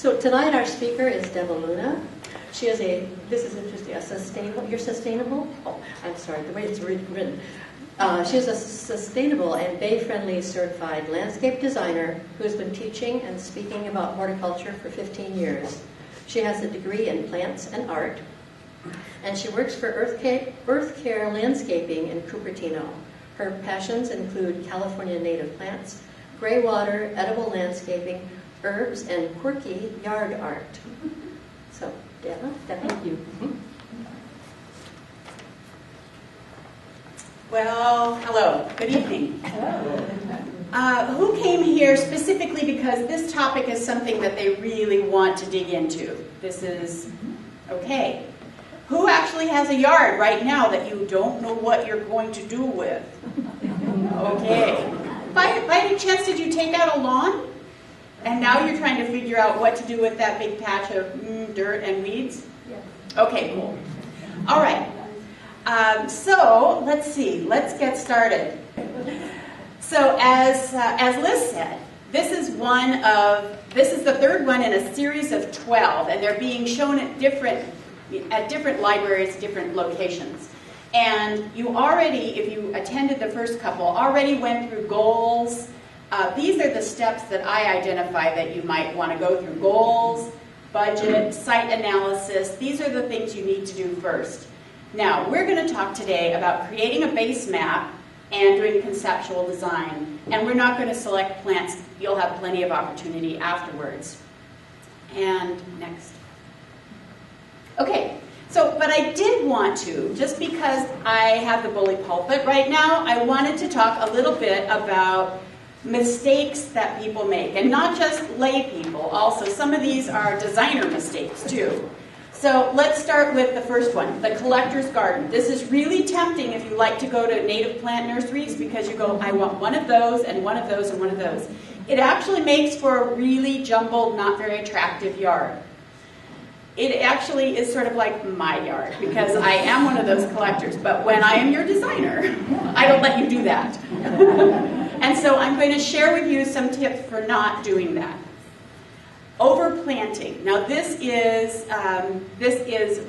So tonight our speaker is Deba Luna. She is this is interesting, a sustainable, you're sustainable? Oh, I'm sorry, the way it's written. She is a sustainable and bay-friendly certified landscape designer who has been teaching and speaking about horticulture for 15 years. She has a degree in plants and art, and she works for Earth Care Landscaping in Cupertino. Her passions include California native plants, gray water, edible landscaping, herbs, and quirky yard art. So, Deba, thank you. Well, hello. Good evening. Who came here specifically because this topic is something that they really want to dig into? This is, okay. Who actually has a yard right now that you don't know what you're going to do with? Okay. By any chance, did you take out a lawn? And now you're trying to figure out what to do with that big patch of dirt and weeds? Yes. Okay, cool. All right. So let's see. Let's get started. So as Liz said, this is the third one in a series of 12, and they're being shown at different libraries, different locations. And you already, if you attended the first couple, already went through goals. These are the steps that I identify that you might want to go through. Goals, budget, site analysis. These are the things you need to do first. Now, we're going to talk today about creating a base map and doing conceptual design. And we're not going to select plants. You'll have plenty of opportunity afterwards. And next. Okay, so, but I did want to, just because I have the bully pulpit right now, I wanted to talk a little bit about mistakes that people make. And not just lay people, also some of these are designer mistakes too. So let's start with the first one, the collector's garden. This is really tempting if you like to go to native plant nurseries because you go, I want one of those and one of those and one of those. It actually makes for a really jumbled, not very attractive yard. It actually is sort of like my yard because I am one of those collectors. But when I am your designer, I don't let you do that. And so I'm going to share with you some tips for not doing that. Overplanting. Now this is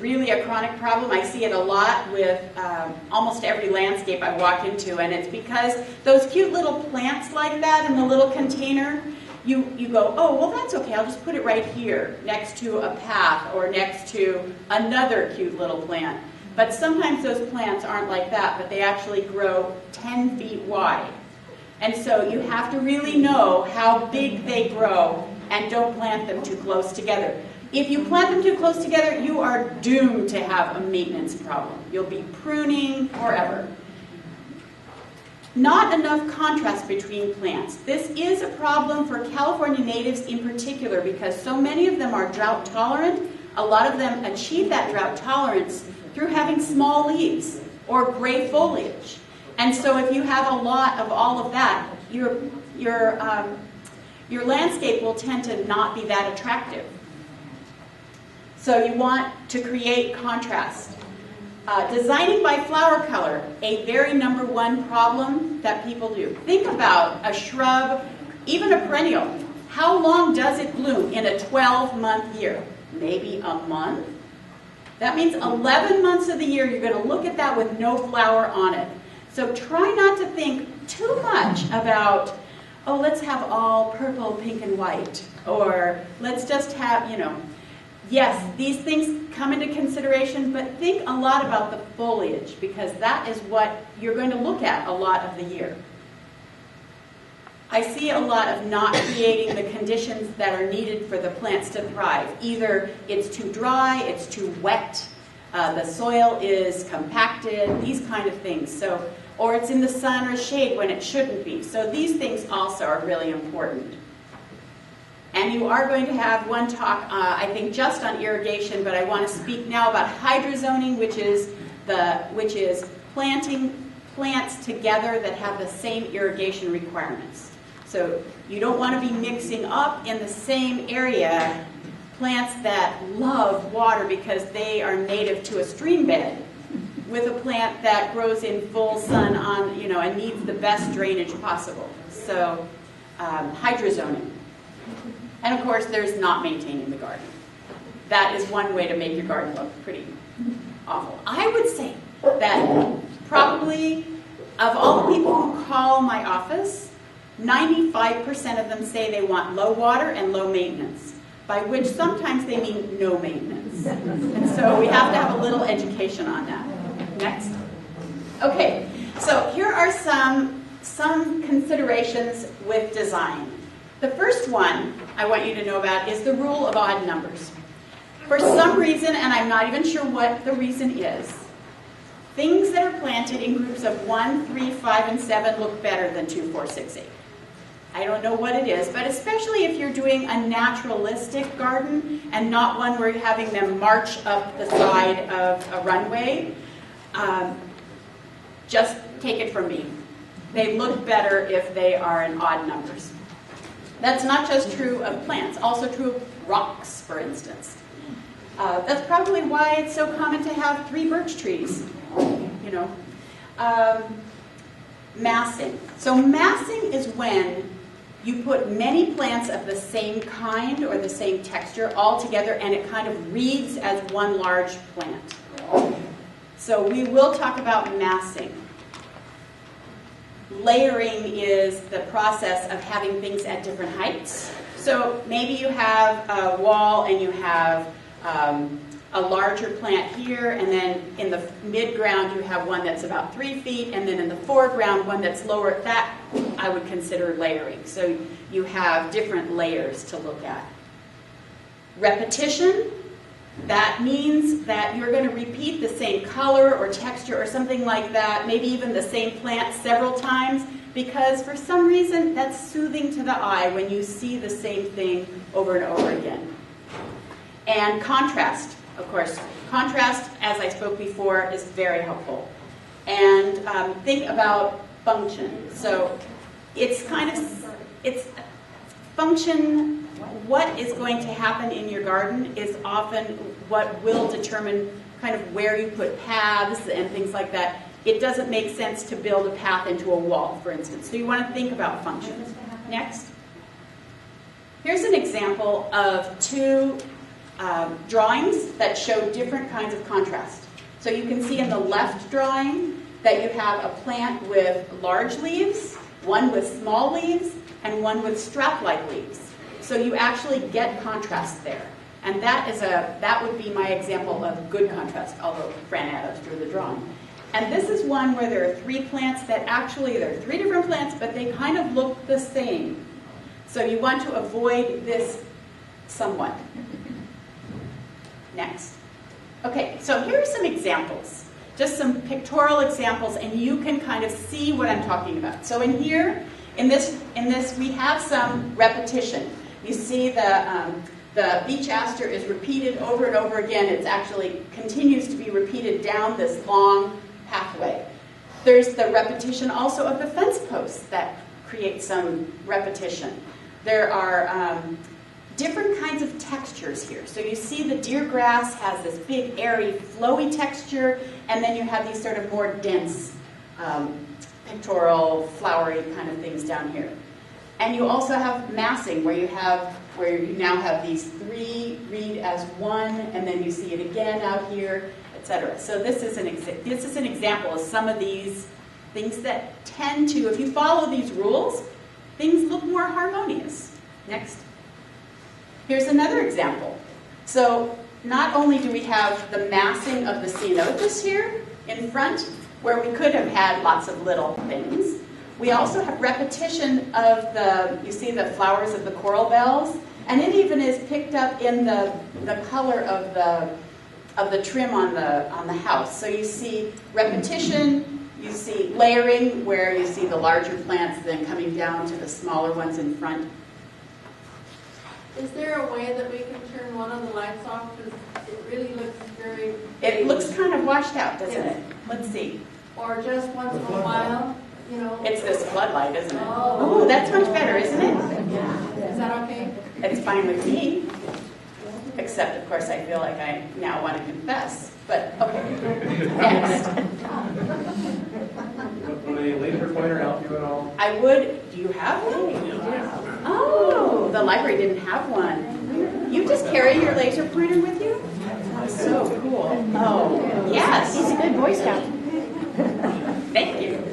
really a chronic problem. I see it a lot with almost every landscape I walk into, and it's because those cute little plants like that in the little container, you go, oh, well that's okay, I'll just put it right here next to a path or next to another cute little plant. But sometimes those plants aren't like that, but they actually grow 10 feet wide. And so you have to really know how big they grow and don't plant them too close together. If you plant them too close together, you are doomed to have a maintenance problem. You'll be pruning forever. Not enough contrast between plants. This is a problem for California natives in particular because so many of them are drought tolerant. A lot of them achieve that drought tolerance through having small leaves or gray foliage. And so if you have a lot of all of that, your landscape will tend to not be that attractive. So you want to create contrast. Designing by flower color, a very #1 problem that people do. Think about a shrub, even a perennial. How long does it bloom in a 12-month year? Maybe a month? That means 11 months of the year you're going to look at that with no flower on it. So try not to think too much about, oh, let's have all purple, pink, and white. Or let's just have, yes, these things come into consideration, but think a lot about the foliage because that is what you're going to look at a lot of the year. I see a lot of not creating the conditions that are needed for the plants to thrive. Either it's too dry, it's too wet, the soil is compacted, these kind of things. So, or it's in the sun or shade when it shouldn't be. So these things also are really important. And you are going to have one talk, I think, just on irrigation, but I want to speak now about hydrozoning, which is planting plants together that have the same irrigation requirements. So you don't want to be mixing up in the same area plants that love water because they are native to a stream bed with a plant that grows in full sun on, and needs the best drainage possible. So hydrozoning. And of course, there's not maintaining the garden. That is one way to make your garden look pretty awful. I would say that probably of all the people who call my office, 95% of them say they want low water and low maintenance, by which sometimes they mean no maintenance. And so we have to have a little education on that. Next. Okay, so here are some considerations with design. The first one I want you to know about is the rule of odd numbers. For some reason, and I'm not even sure what the reason is, things that are planted in groups of 1, 3, 5, and 7 look better than 2, 4, 6, 8. I don't know what it is, but especially if you're doing a naturalistic garden and not one where you're having them march up the side of a runway, just take it from me. They look better if they are in odd numbers. That's not just true of plants, also true of rocks, for instance. That's probably why it's so common to have 3 birch trees, you know. Massing. So massing is when you put many plants of the same kind or the same texture all together and it kind of reads as one large plant. So we will talk about massing. Layering is the process of having things at different heights. So maybe you have a wall and you have a larger plant here, and then in the mid-ground you have one that's about 3 feet, and then in the foreground one that's lower. That I would consider layering. So you have different layers to look at. Repetition, that means that you're going to repeat the same color or texture or something like that, maybe even the same plant several times, because for some reason that's soothing to the eye when you see the same thing over and over again. And contrast, of course. Contrast, as I spoke before, is very helpful. And think about function. So it's function, what is going to happen in your garden is often what will determine kind of where you put paths and things like that. It doesn't make sense to build a path into a wall, for instance. So you want to think about functions. Next. Here's an example of 2 drawings that show different kinds of contrast. So you can see in the left drawing that you have a plant with large leaves, one with small leaves, and one with strap-like leaves. So you actually get contrast there. And that would be my example of good contrast, although Fran Adams drew the drawing. And this is one where there are 3 plants that actually, there are 3 different plants, but they kind of look the same. So you want to avoid this somewhat. Next. Okay, so here are some examples, just some pictorial examples, and you can kind of see what I'm talking about. So in here, in this we have some repetition. You see the beech aster is repeated over and over again. It actually continues to be repeated down this long pathway. There's the repetition also of the fence posts that create some repetition. There are different kinds of textures here. So you see the deer grass has this big, airy, flowy texture, and then you have these sort of more dense, pictorial, flowery kind of things down here. And you also have massing, where you now have these 3 read as 1, and then you see it again out here, etc. So this is an example of some of these things that tend to, if you follow these rules, things look more harmonious. Next. Here's another example. So not only do we have the massing of the ceanothus here in front, where we could have had lots of little things, we also have repetition of you see the flowers of the coral bells, and it even is picked up in the color of the trim on the house. So you see repetition, you see layering, where you see the larger plants then coming down to the smaller ones in front. Is there a way that we can turn one of the lights off? Because it really looks very... It looks kind of washed out, doesn't it? Let's see. Or just once in a while, you know... It's this floodlight, isn't it? Oh, Ooh, that's much better, isn't it? Yeah. Is that okay? It's fine with me. Except, of course, I feel like I now want to confess. But, okay. Next. Would a laser pointer help you at all? I would... Do you have one? Yeah. Oh, the library didn't have one. You just carry your laser pointer with you? That's so cool. Oh, yes. He's a good Boy Scout. Thank you.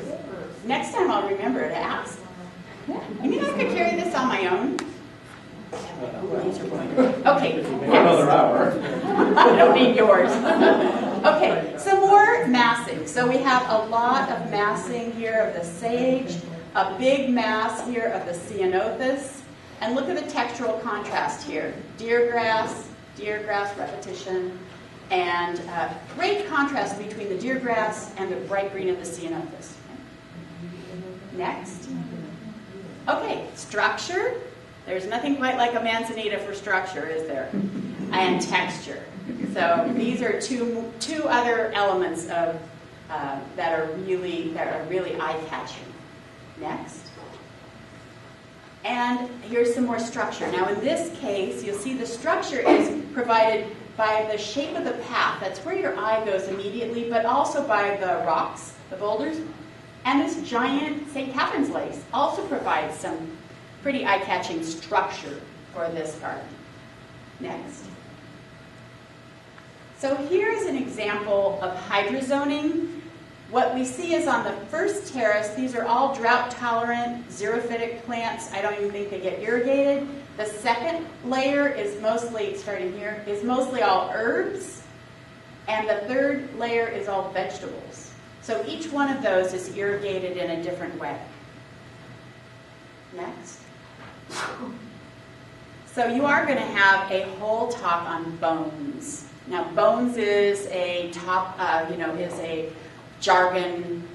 Next time I'll remember to ask. You mean I could carry this on my own? Okay. Another hour. I don't need yours. Okay, some more massing. So we have a lot of massing here of the sage, a big mass here of the ceanothus, and look at the textural contrast here. Deer grass repetition, and great contrast between the deer grass and the bright green of the ceanothus. Next. Okay, structure. There's nothing quite like a manzanita for structure, is there? And texture. So these are two other elements of that are really eye-catching. Next. And here's some more structure. Now in this case, you'll see the structure is provided by the shape of the path. That's where your eye goes immediately, but also by the rocks, the boulders. And this giant St. Catherine's lace also provides some pretty eye-catching structure for this garden. Next. So here's an example of hydrozoning. What we see is on the first terrace, these are all drought-tolerant, xerophytic plants. I don't even think they get irrigated. The second layer is mostly, starting here, is mostly all herbs. And the third layer is all vegetables. So each one of those is irrigated in a different way. Next. So you are going to have a whole talk on bones. Now, bones is a is a jargon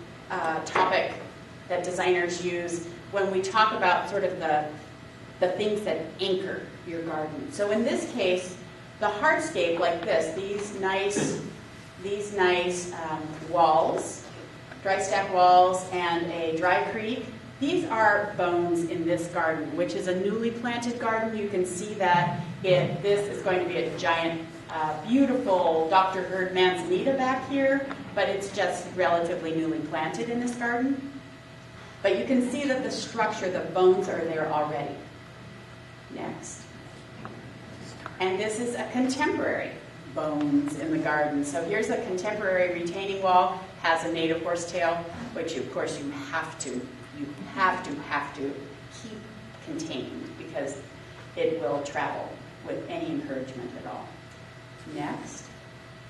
topic that designers use when we talk about sort of the things that anchor your garden. So in this case, the hardscape like this, these nice walls, dry stack walls, and a dry creek. These are bones in this garden, which is a newly planted garden. You can see that this is going to be a giant, beautiful Dr. Hurd manzanita back here, but it's just relatively newly planted in this garden. But you can see that the structure, the bones are there already. Next. And this is a contemporary bones in the garden. So here's a contemporary retaining wall, has a native horsetail, which of course you have to keep contained because it will travel with any encouragement at all. Next.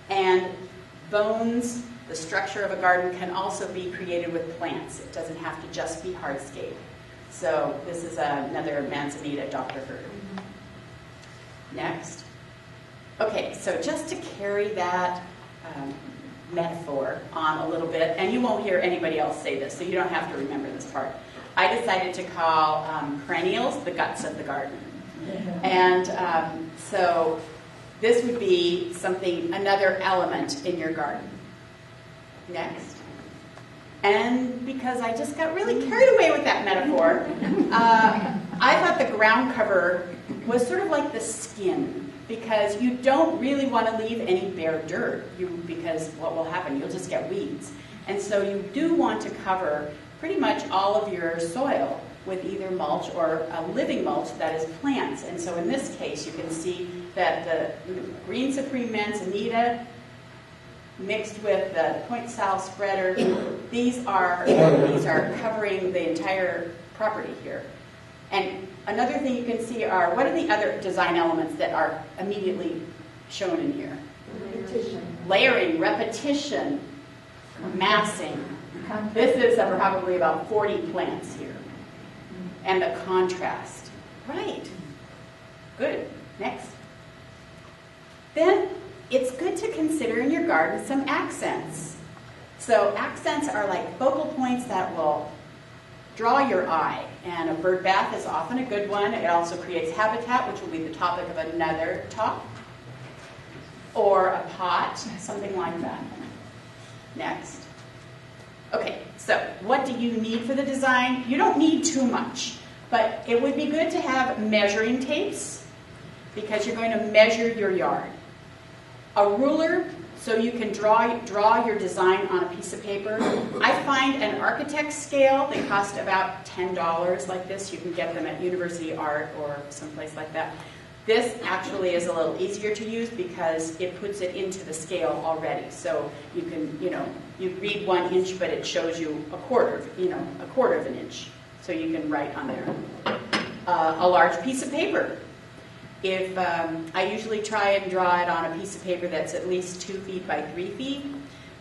And bones, the structure of a garden, can also be created with plants. It doesn't have to just be hardscape. So this is another manzanita, Dr. Hurd. Next. Okay, so just to carry that metaphor on a little bit, and you won't hear anybody else say this, so you don't have to remember this part. I decided to call perennials the guts of the garden. And so this would be another element in your garden. Next. And because I just got really carried away with that metaphor, I thought the ground cover was sort of like the skin, because you don't really want to leave any bare dirt, because what will happen, you'll just get weeds. And so you do want to cover pretty much all of your soil with either mulch or a living mulch that is plants. And so in this case, you can see that the green supreme manzanita mixed with the Point Sal spreader, these are covering the entire property here. And another thing you can see are, what are the other design elements that are immediately shown in here? Layering, repetition, massing. This is probably about 40 plants here. And the contrast. Right. Good. Next. Then it's good to consider in your garden some accents. So accents are like focal points that will draw your eye. And a bird bath is often a good one. It also creates habitat, which will be the topic of another talk. Or a pot, something like that. Next. Okay, so what do you need for the design? You don't need too much, but it would be good to have measuring tapes because you're going to measure your yard. A ruler, So you can draw your design on a piece of paper. I find an architect's scale, they cost about $10 like this. You can get them at University Art or someplace like that. This actually is a little easier to use because it puts it into the scale already. So you can, you read 1 inch, but it shows you a quarter of an inch. So you can write on there. A large piece of paper. If I usually try and draw it on a piece of paper that's at least 2 feet by 3 feet,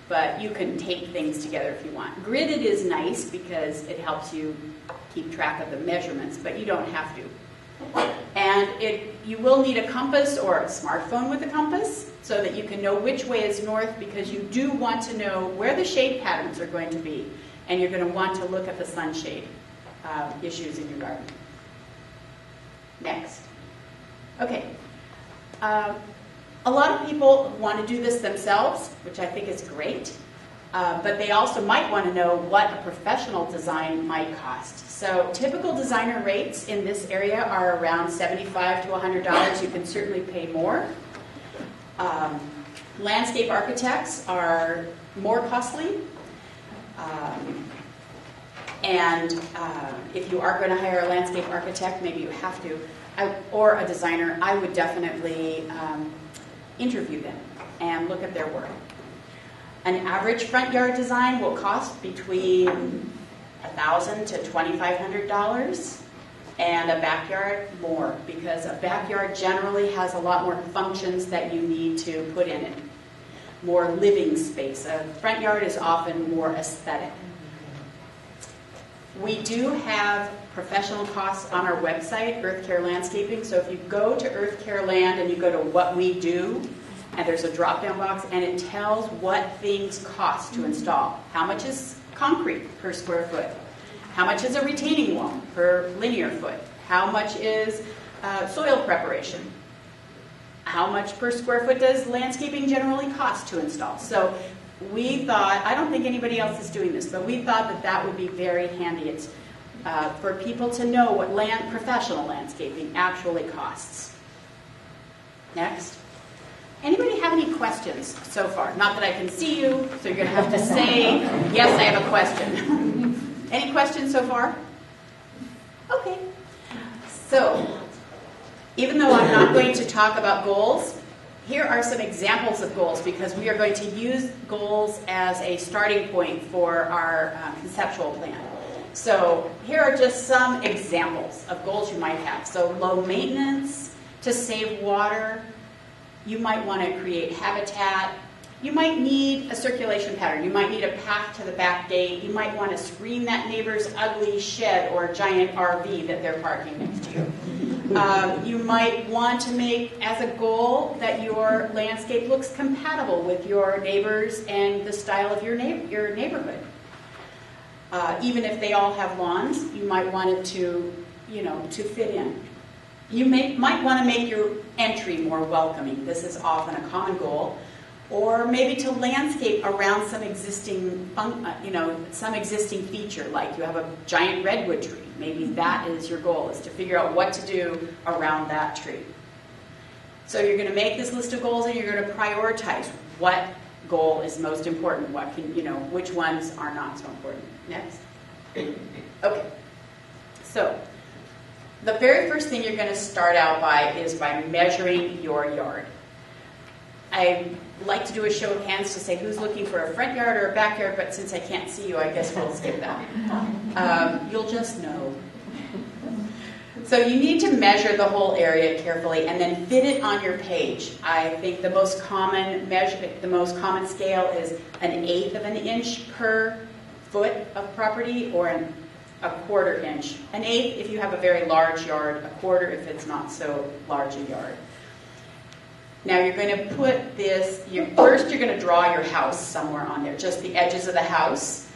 but you can tape things together if you want. Gridded is nice because it helps you keep track of the measurements, but you don't have to. And you will need a compass or a smartphone with a compass so that you can know which way is north, because you do want to know where the shade patterns are going to be, and you're going to want to look at the sunshade issues in your garden. Next. Okay. A lot of people want to do this themselves, which I think is great, but they also might want to know what a professional design might cost. So typical designer rates in this area are around $75 to $100. You can certainly pay more. Landscape architects are more costly. And if you are going to hire a landscape architect, maybe you have to, or a designer, I would definitely interview them and look at their work. An average front yard design will cost between $1,000 to $2,500, and a backyard more, because a backyard generally has a lot more functions that you need to put in it. More living space. A front yard is often more aesthetic. We do have professional costs on our website, Earth Care Landscaping. So if you go to Earth Care Land and you go to what we do, and there's a drop-down box, and it tells what things cost to install. How much is concrete per square foot? How much is a retaining wall per linear foot? How much is soil preparation? How much per square foot does landscaping generally cost to install? So we thought, I don't think anybody else is doing this, but we thought that that would be very handy. It's for people to know what professional landscaping actually costs. Next. Anybody have any questions so far? Not that I can see you, so you're going to have to say, yes, I have a question. Any questions so far? Okay. So, even though I'm not going to talk about goals, here are some examples of goals, because we are going to use goals as a starting point for our conceptual plan. So here are just some examples of goals you might have. So low maintenance, to save water. You might want to create habitat. You might need a circulation pattern. You might need a path to the back gate. You might want to screen that neighbor's ugly shed or giant RV that they're parking next to you. You might want to make as a goal that your landscape looks compatible with your neighbors and the style of your neighborhood. Even if they all have lawns, you might want it to fit in. You might want to make your entry more welcoming. This is often a common goal. Or maybe to landscape around some existing feature, like you have a giant redwood tree. Maybe that is your goal, is to figure out what to do around that tree. So you're going to make this list of goals and you're going to prioritize what goal is most important, which ones are not so important. Next. Okay. So the very first thing you're going to start out is by measuring your yard. I like to do a show of hands to say who's looking for a front yard or a backyard, but since I can't see you, I guess we'll skip that. You'll just know. So you need to measure the whole area carefully and then fit it on your page. I think the most common scale is 1/8 of an inch per foot of property, or a 1/4 inch. 1/8 if you have a very large yard, 1/4 if it's not so large a yard. Now you're going to put this, first you're going to draw your house somewhere on there, just the edges of the house,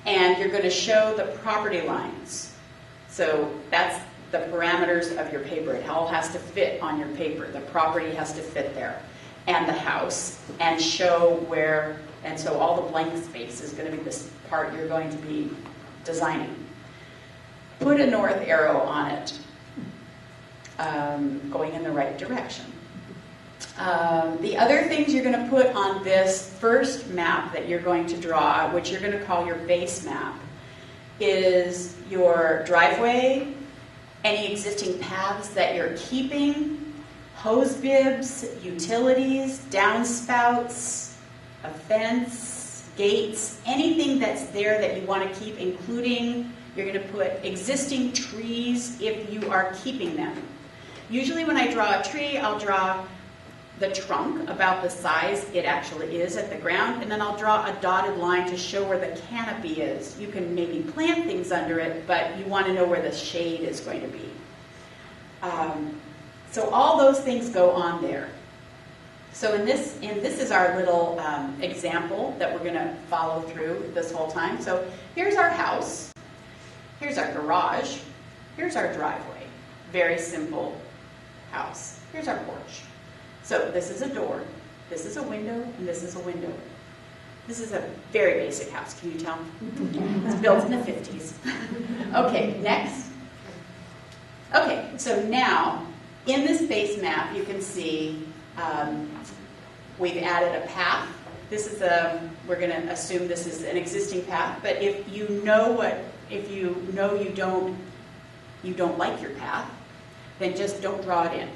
and you're going to show the property lines. So that's the parameters of your paper. It all has to fit on your paper. The property has to fit there, and the house, and show where, and so all the blank space is going to be this part you're going to be designing. Put a north arrow on it, going in the right direction. The other things you're going to put on this first map that you're going to draw, which you're going to call your base map, is your driveway, any existing paths that you're keeping, hose bibs, utilities, downspouts, a fence, gates, anything that's there that you want to keep, including you're going to put existing trees if you are keeping them. Usually when I draw a tree, I'll draw the trunk about the size it actually is at the ground, and then I'll draw a dotted line to show where the canopy is. You can maybe plant things under it, but you want to know where the shade is going to be. So all those things go on there. So this is our little example that we're going to follow through this whole time. So here's our house, here's our garage, here's our driveway. Very simple house. Here's our porch. So this is a door, this is a window, and this is a window. This is a very basic house, can you tell? It's built in the 50s. Okay, next. Okay, so now, in this base map, you can see we've added a path. This is we're going to assume this is an existing path, but if you know you don't like your path, then just don't draw it in.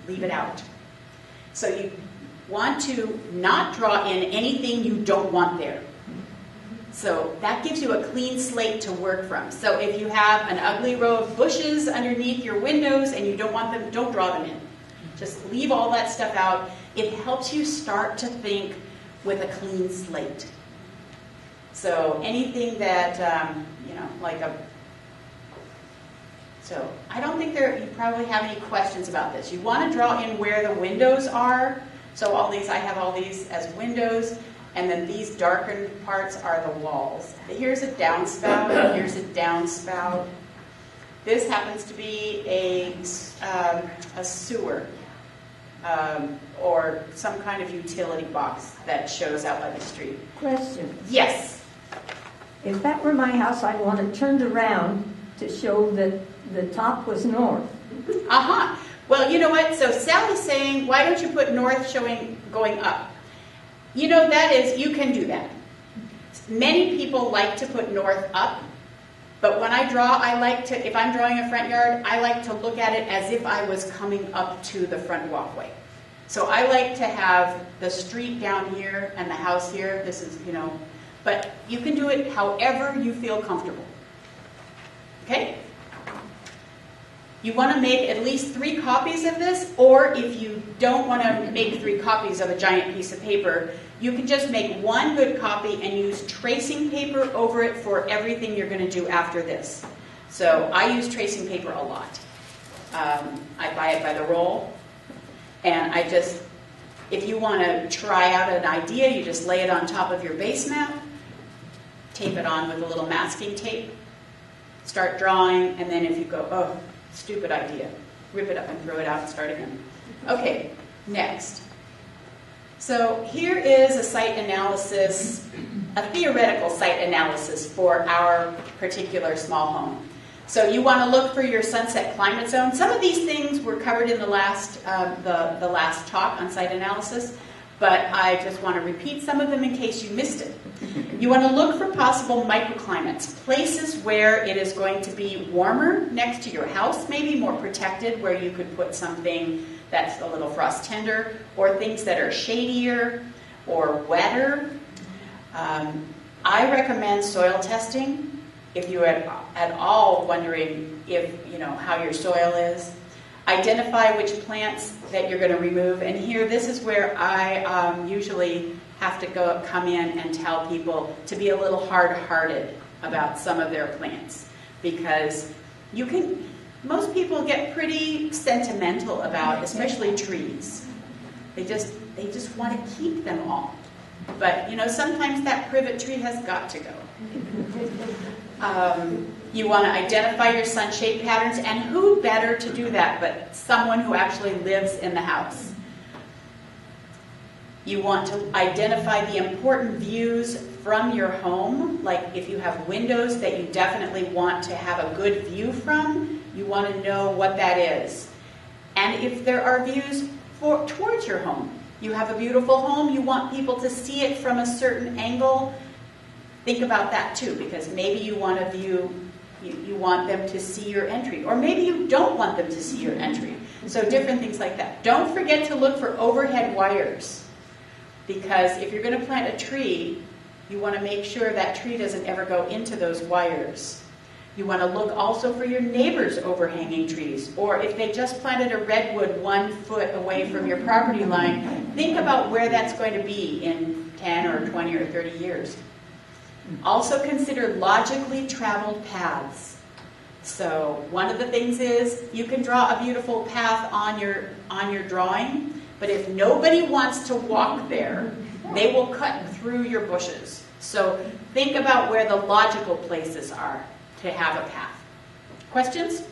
Leave it out. So you want to not draw in anything you don't want there. So that gives you a clean slate to work from. So if you have an ugly row of bushes underneath your windows and you don't want them, don't draw them in. Just leave all that stuff out. It helps you start to think with a clean slate. So anything that, So I don't think you probably have any questions about this. You want to draw in where the windows are. So I have all these as windows, and then these darkened parts are the walls. Here's a downspout, and here's a downspout. This happens to be a sewer or some kind of utility box that shows out by the street. Question. Yes? If that were my house, I'd want it turned around to show that the top was north. Uh-huh. Well, you know what? So Sally's saying, why don't you put north going up? You know, you can do that. Many people like to put north up, but when I draw, if I'm drawing a front yard, I like to look at it as if I was coming up to the front walkway. So I like to have the street down here and the house here. This is, but you can do it however you feel comfortable. Okay? You want to make at least 3 copies of this, or if you don't want to make 3 copies of a giant piece of paper, you can just make 1 good copy and use tracing paper over it for everything you're going to do after this. So I use tracing paper a lot. I buy it by the roll, and if you want to try out an idea, you just lay it on top of your base map, tape it on with a little masking tape, start drawing, and then if you go, oh, stupid idea, rip it up and throw it out and start again. Okay, next. So here is a site analysis, a theoretical site analysis for our particular small home. So you want to look for your sunset climate zone. Some of these things were covered in the last talk on site analysis, but I just want to repeat some of them in case you missed it. You want to look for possible microclimates, places where it is going to be warmer next to your house, maybe more protected, where you could put something that's a little frost tender, or things that are shadier or wetter. I recommend soil testing if you're at all wondering how your soil is. Identify which plants that you're going to remove, and here, this is where I usually have to come in and tell people to be a little hard-hearted about some of their plants, because most people get pretty sentimental about, especially trees. They just want to keep them all, but sometimes that privet tree has got to go. You want to identify your sunshade patterns, and who better to do that but someone who actually lives in the house. You want to identify the important views from your home, like if you have windows that you definitely want to have a good view from, you want to know what that is. And if there are views towards your home. You have a beautiful home, you want people to see it from a certain angle. Think about that too, because maybe you want to view, you want them to see your entry, or maybe you don't want them to see your entry. So different things like that. Don't forget to look for overhead wires, because if you're going to plant a tree, you want to make sure that tree doesn't ever go into those wires. You want to look also for your neighbor's overhanging trees, or if they just planted a redwood 1 foot away from your property line, think about where that's going to be in 10 or 20 or 30 years. Also consider logically traveled paths. So one of the things is you can draw a beautiful path on your drawing, but if nobody wants to walk there, they will cut through your bushes. So think about where the logical places are to have a path. Questions?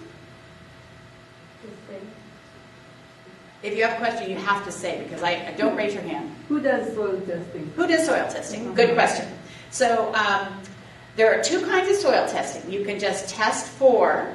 If you have a question, you have to say, because I don't raise your hand. Who does soil testing? Who does soil testing? Good question. So there are 2 kinds of soil testing. You can just test for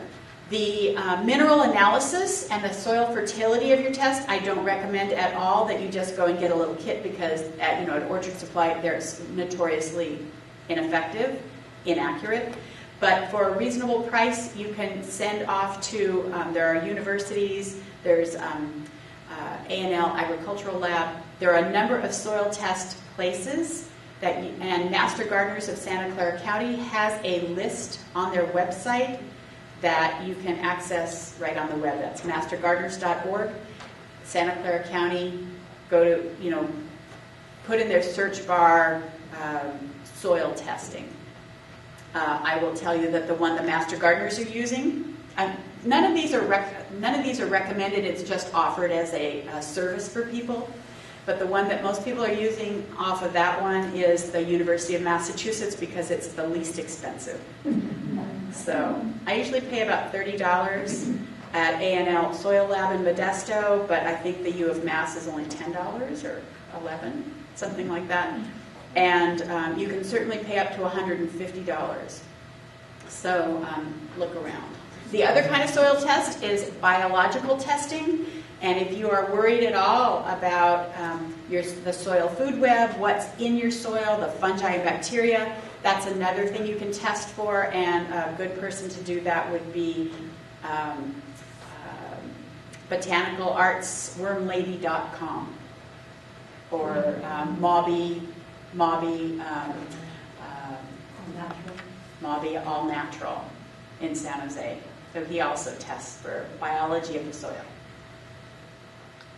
the mineral analysis and the soil fertility of your test. I don't recommend at all that you just go and get a little kit, because at Orchard Supply they're notoriously ineffective, inaccurate. But for a reasonable price, you can send off to, there are universities, there's A&L Agricultural Lab. There are a number of soil test places that and Master Gardeners of Santa Clara County has a list on their website that you can access right on the web. That's mastergardeners.org. Santa Clara County, go to, put in their search bar soil testing. I will tell you that the one the Master Gardeners are using, none of these are recommended. It's just offered as a service for people. But the one that most people are using off of that one is the University of Massachusetts, because it's the least expensive. So I usually pay about $30 at A&L Soil Lab in Modesto, but I think the U of Mass is only $10 or $11, something like that. And you can certainly pay up to $150. So look around. The other kind of soil test is biological testing. And if you are worried at all about the soil food web, what's in your soil, the fungi and bacteria, that's another thing you can test for. And a good person to do that would be botanicalartswormlady.com or Mobby All Natural in San Jose. So he also tests for biology of the soil.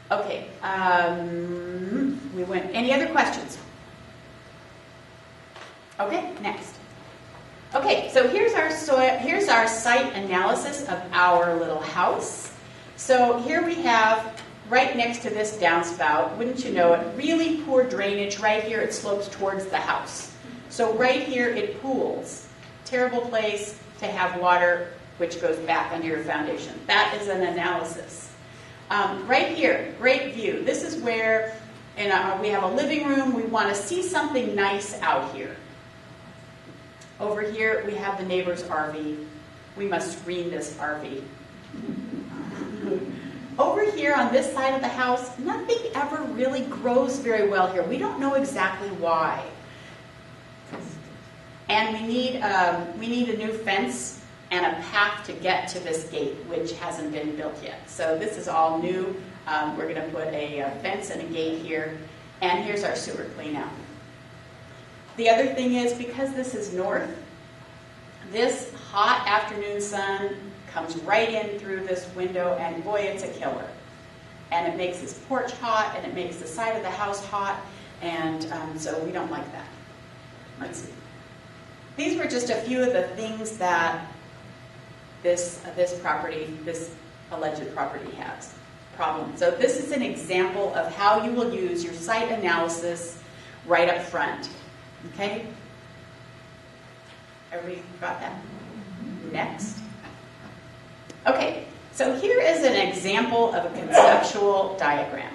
Okay, we went. Any other questions? Okay, next. Okay, so here's our site analysis of our little house. So here we have, right next to this downspout, wouldn't you know it, really poor drainage. Right here it slopes towards the house. So right here it pools. Terrible place to have water which goes back under your foundation. That is an analysis. Right here, great view. This is where we have a living room. We want to see something nice out here. Over here we have the neighbor's RV. We must screen this RV. Over here on this side of the house, nothing ever really grows very well here. We don't know exactly why. And we need a new fence and a path to get to this gate, which hasn't been built yet. So this is all new. We're going to put a fence and a gate here. And here's our sewer clean out. The other thing is, because this is north, this hot afternoon sun comes right in through this window, and boy, it's a killer. And it makes this porch hot, and it makes the side of the house hot, and so we don't like that. Let's see. These were just a few of the things that this alleged property has problem. So this is an example of how you will use your site analysis right up front. Okay? Everybody got that? Next. Okay, so here is an example of a conceptual diagram.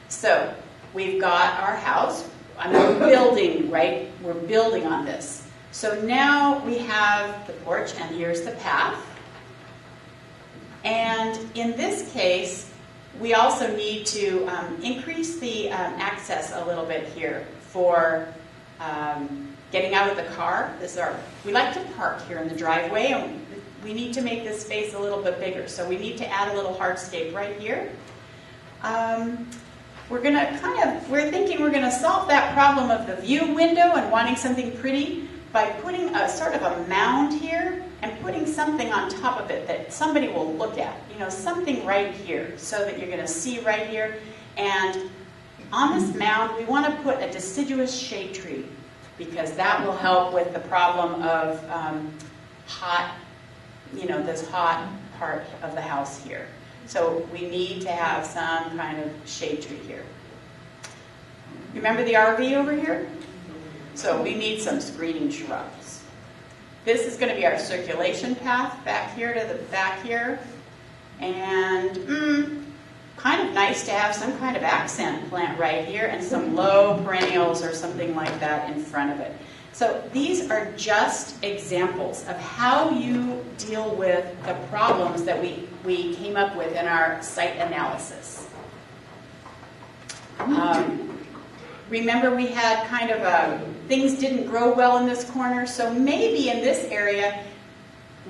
So we've got our house. We're building, right? We're building on this. So now we have the porch, and here's the path. And in this case, We also need to increase the access a little bit here for getting out of the car. We like to park here in the driveway, and we need to make this space a little bit bigger. So we need to add a little hardscape right here. We're thinking we're gonna solve that problem of the view window and wanting something pretty by putting a sort of a mound here and putting something on top of it that somebody will look at. Something right here so that you're gonna see right here. And on this mound, we want to put a deciduous shade tree because that will help with the problem of this hot part of the house here. So we need to have some kind of shade tree here. Remember the RV over here? So we need some screening shrubs. This is going to be our circulation path back here to the back here. And kind of nice to have some kind of accent plant right here and some low perennials or something like that in front of it. So these are just examples of how you deal with the problems that we came up with in our site analysis. Remember we had kind of things didn't grow well in this corner, so maybe in this area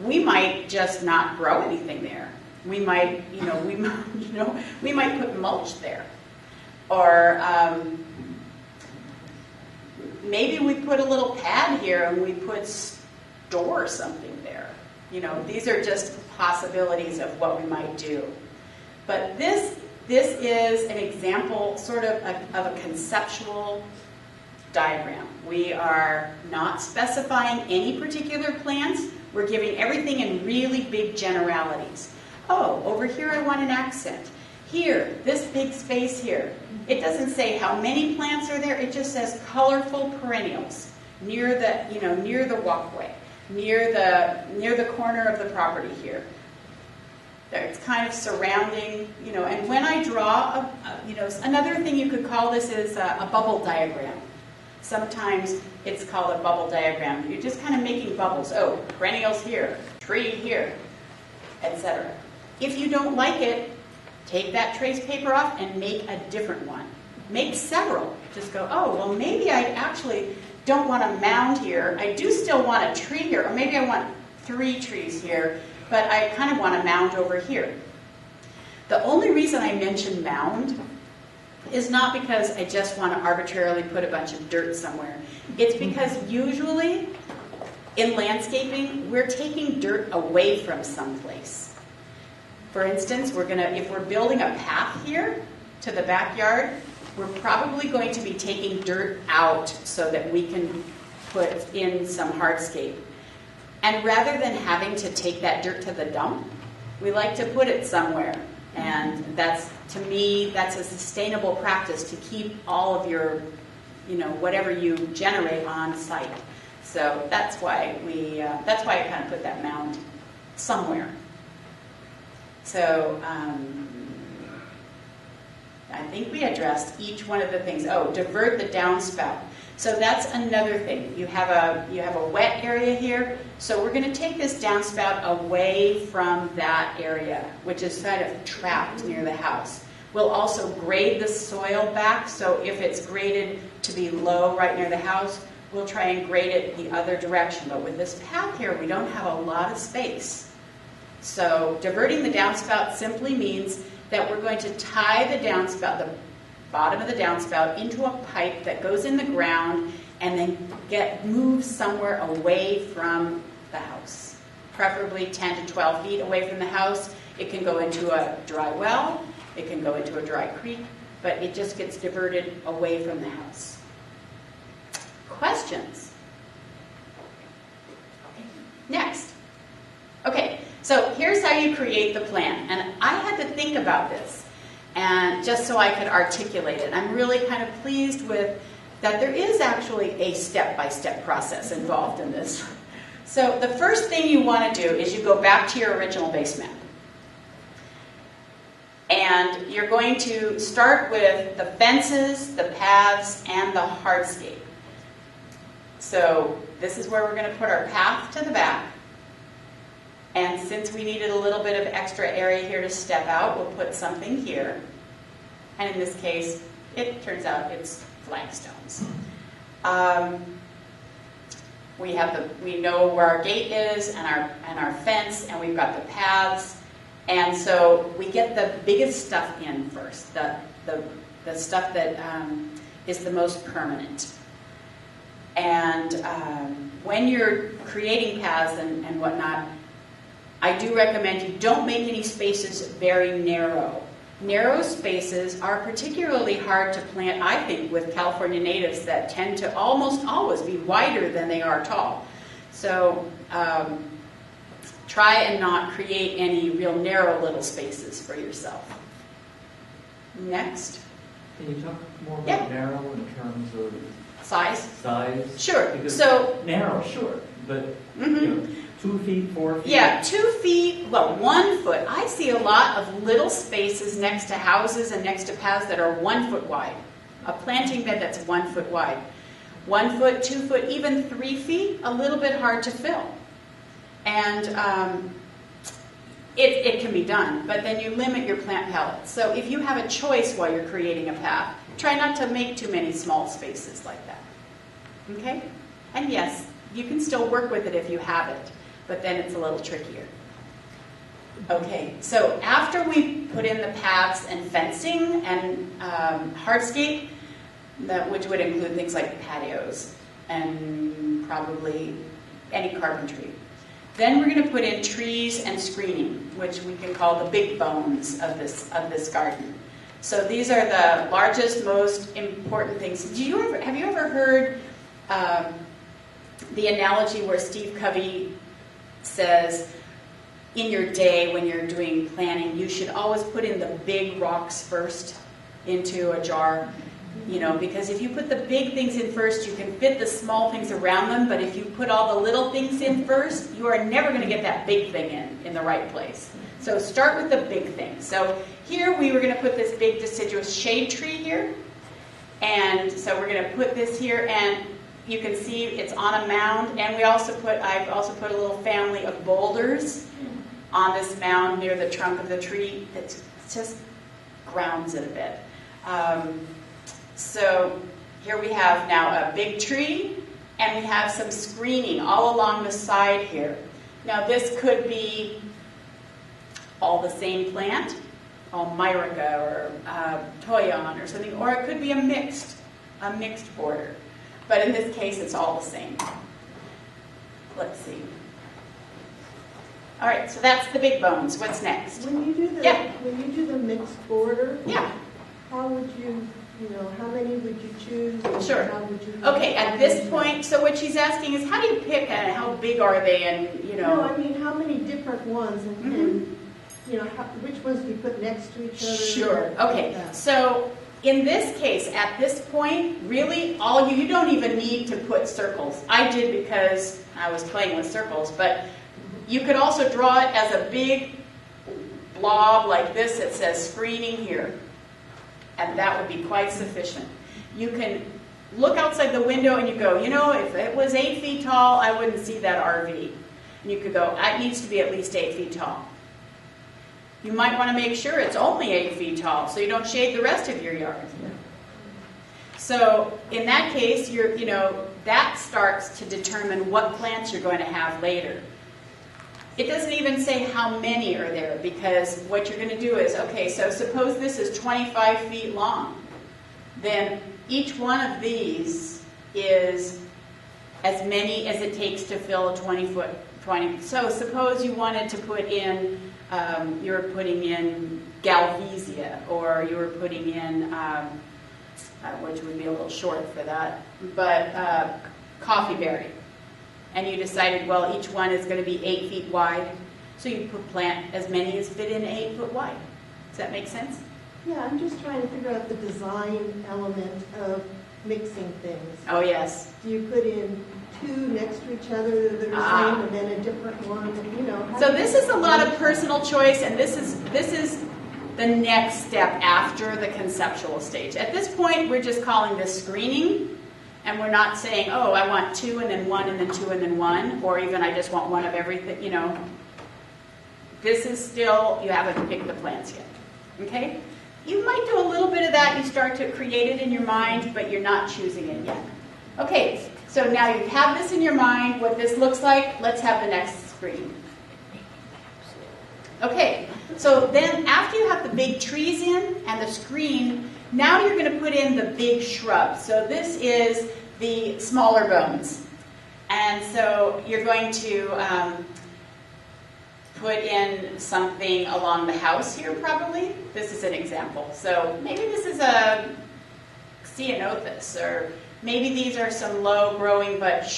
we might just not grow anything there. We might, we might put mulch there, or maybe we put a little pad here and we store something there. These are just possibilities of what we might do. But this is an example, sort of a conceptual diagram. We are not specifying any particular plants. We're giving everything in really big generalities. Oh, over here I want an accent. Here, this big space here. It doesn't say how many plants are there. It just says colorful perennials near the walkway, near the corner of the property here. It's kind of surrounding, and when I draw, another thing you could call this is a bubble diagram. Sometimes it's called a bubble diagram. You're just kind of making bubbles. Oh, perennials here, tree here, etc. If you don't like it, take that trace paper off and make a different one. Make several. Just go, oh, well, maybe I actually don't want a mound here. I do still want a tree here, or maybe I want 3 trees here, but I kind of want a mound over here. The only reason I mention mound is not because I just want to arbitrarily put a bunch of dirt somewhere. It's because usually in landscaping, we're taking dirt away from someplace. For instance, if we're building a path here to the backyard, we're probably going to be taking dirt out so that we can put in some hardscape. And rather than having to take that dirt to the dump, we like to put it somewhere. And to me, that's a sustainable practice to keep all of your, whatever you generate on site. So that's why I kind of put that mound somewhere. So I think we addressed each one of the things. Oh, divert the downspout. So that's another thing. You have a wet area here. So we're going to take this downspout away from that area, which is kind of trapped near the house. We'll also grade the soil back. So if it's graded to be low right near the house, we'll try and grade it the other direction. But with this path here, we don't have a lot of space. So diverting the downspout simply means that we're going to tie the downspout, the bottom of the downspout, into a pipe that goes in the ground and then moves somewhere away from the house, preferably 10 to 12 feet away from the house. It can go into a dry well, it can go into a dry creek, but it just gets diverted away from the house. Questions? Okay. Next. Okay, so here's how you create the plan. And I had to think about this, and just so I could articulate it. I'm really kind of pleased with that there is actually a step-by-step process involved in this. So the first thing you want to do is you go back to your original base map. And you're going to start with the fences, the paths, and the hardscape. So this is where we're going to put our path to the back. And since we needed a little bit of extra area here to step out, we'll put something here. And in this case, it turns out it's flagstones. We know where our gate is and our fence, and we've got the paths. And so we get the biggest stuff in first, the stuff that is the most permanent. And when you're creating paths and whatnot, I do recommend you don't make any spaces very narrow. Narrow spaces are particularly hard to plant, I think, with California natives that tend to almost always be wider than they are tall. So try and not create any real narrow little spaces for yourself. Next. Can you talk more about Yeah. narrow in terms of Size? size? Sure. Because So narrow, sure, but Mhm. you know, 2 feet, 4 feet. yeah, 2 feet, well, 1 foot. I see a lot of little spaces next to houses and next to paths that are 1 foot wide. A planting bed that's 1 foot wide. 1 foot, 2 foot, even 3 feet, a little bit hard to fill. And it can be done, but then you limit your plant palettes. So if you have a choice while you're creating a path, try not to make too many small spaces like that. Okay? And yes, you can still work with it if you have it, but then it's a little trickier. Okay, so after we put in the paths and fencing and hardscape, which would include things like patios and probably any carpentry, then we're going to put in trees and screening, which we can call the big bones of this garden. So these are the largest, most important things. Have you ever heard the analogy where Steve Covey says, in your day when you're doing planning, you should always put in the big rocks first into a jar? You know, because if you put the big things in first, you can fit the small things around them, but if you put all the little things in first, you are never going to get that big thing in the right place. So start with the big thing. So here we were going to put this big deciduous shade tree here, and so we're going to put this here, and you can see it's on a mound, and I've also put a little family of boulders on this mound near the trunk of the tree that just grounds it a bit. So here we have now a big tree, and we have some screening all along the side here. Now this could be all the same plant, all myrica or toyon or something, or it could be a mixed border. But in this case, it's all the same. Let's see. All right, so that's the big bones. What's next? When you do the mixed border, Yeah. how would you how many would you choose? And Sure. How would you Okay, at this point, so what she's asking is how do you pick and how big are they and, No, I mean, how many different ones and which ones do you put next to each other? Sure. Okay. So in this case, at this point, really, you don't even need to put circles. I did because I was playing with circles, but you could also draw it as a big blob like this that says screening here, and that would be quite sufficient. You can look outside the window and you go, if it was 8 feet tall, I wouldn't see that RV. And you could go, it needs to be at least 8 feet tall. You might want to make sure it's only 8 feet tall so you don't shade the rest of your yard. So in that case, that starts to determine what plants you're going to have later. It doesn't even say how many are there, because what you're going to do is, okay, so suppose this is 25 feet long. Then each one of these is as many as it takes to fill a 20-foot. So suppose you wanted to put in, you were putting in Galvesia, or you were putting in, which would be a little short for that, but coffeeberry. And you decided, well, each one is going to be 8 feet wide, so you plant as many as fit in 8 foot wide. Does that make sense? Yeah, I'm just trying to figure out the design element of mixing things. Oh, yes. Do you put in 2 next to each other that are the same, and then a different one? So this is a lot of personal choice, and this is the next step after the conceptual stage. At this point, we're just calling this screening. And we're not saying, oh, I want 2 and then 1 and then 2 and then 1, or even I just want one of everything, This is still, you haven't picked the plants yet. Okay? You might do a little bit of that. You start to create it in your mind, but you're not choosing it yet. Okay, so now you have this in your mind, what this looks like. Let's have the next screen. Okay, so then after you have the big trees in and the screen, now you're going to put in the big shrubs. So this is the smaller bones. And so you're going to put in something along the house here probably. This is an example. So maybe this is a ceanothus, or maybe these are some low-growing but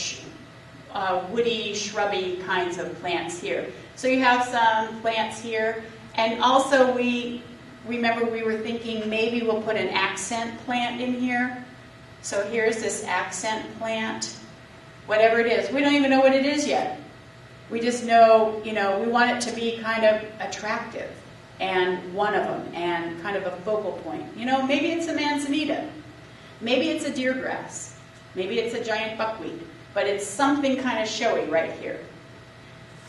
woody, shrubby kinds of plants here. So you have some plants here. And also remember we were thinking maybe we'll put an accent plant in here. So here's this accent plant, whatever it is. We don't even know what it is yet. We just know, we want it to be kind of attractive and one of them and kind of a focal point. Maybe it's a manzanita. Maybe it's a deer grass. Maybe it's a giant buckwheat. But it's something kind of showy right here.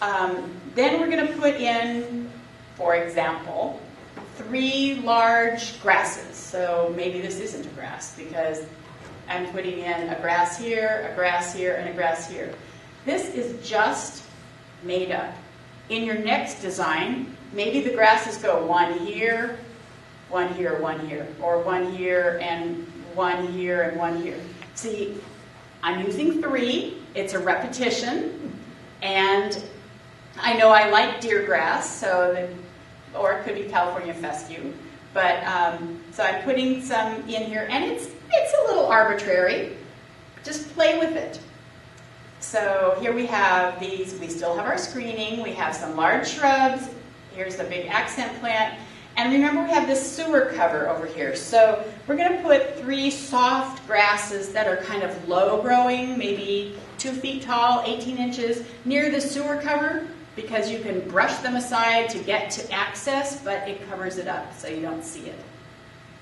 Then we're going to put in, for example, 3 large grasses. So maybe this isn't a grass because I'm putting in a grass here, and a grass here. This is just made up. In your next design, maybe the grasses go 1 here, 1 here, 1 here, or 1 here and 1 here and 1 here. See, I'm using 3. It's a repetition, and I know I like deer grass, or it could be California fescue. But so I'm putting some in here, and it's a little arbitrary. Just play with it. So here we have these. We still have our screening. We have some large shrubs. Here's the big accent plant. And remember, we have this sewer cover over here. So we're going to put 3 soft grasses that are kind of low growing, maybe 2 feet tall, 18 inches, near the sewer cover, because you can brush them aside to get to access, but it covers it up so you don't see it.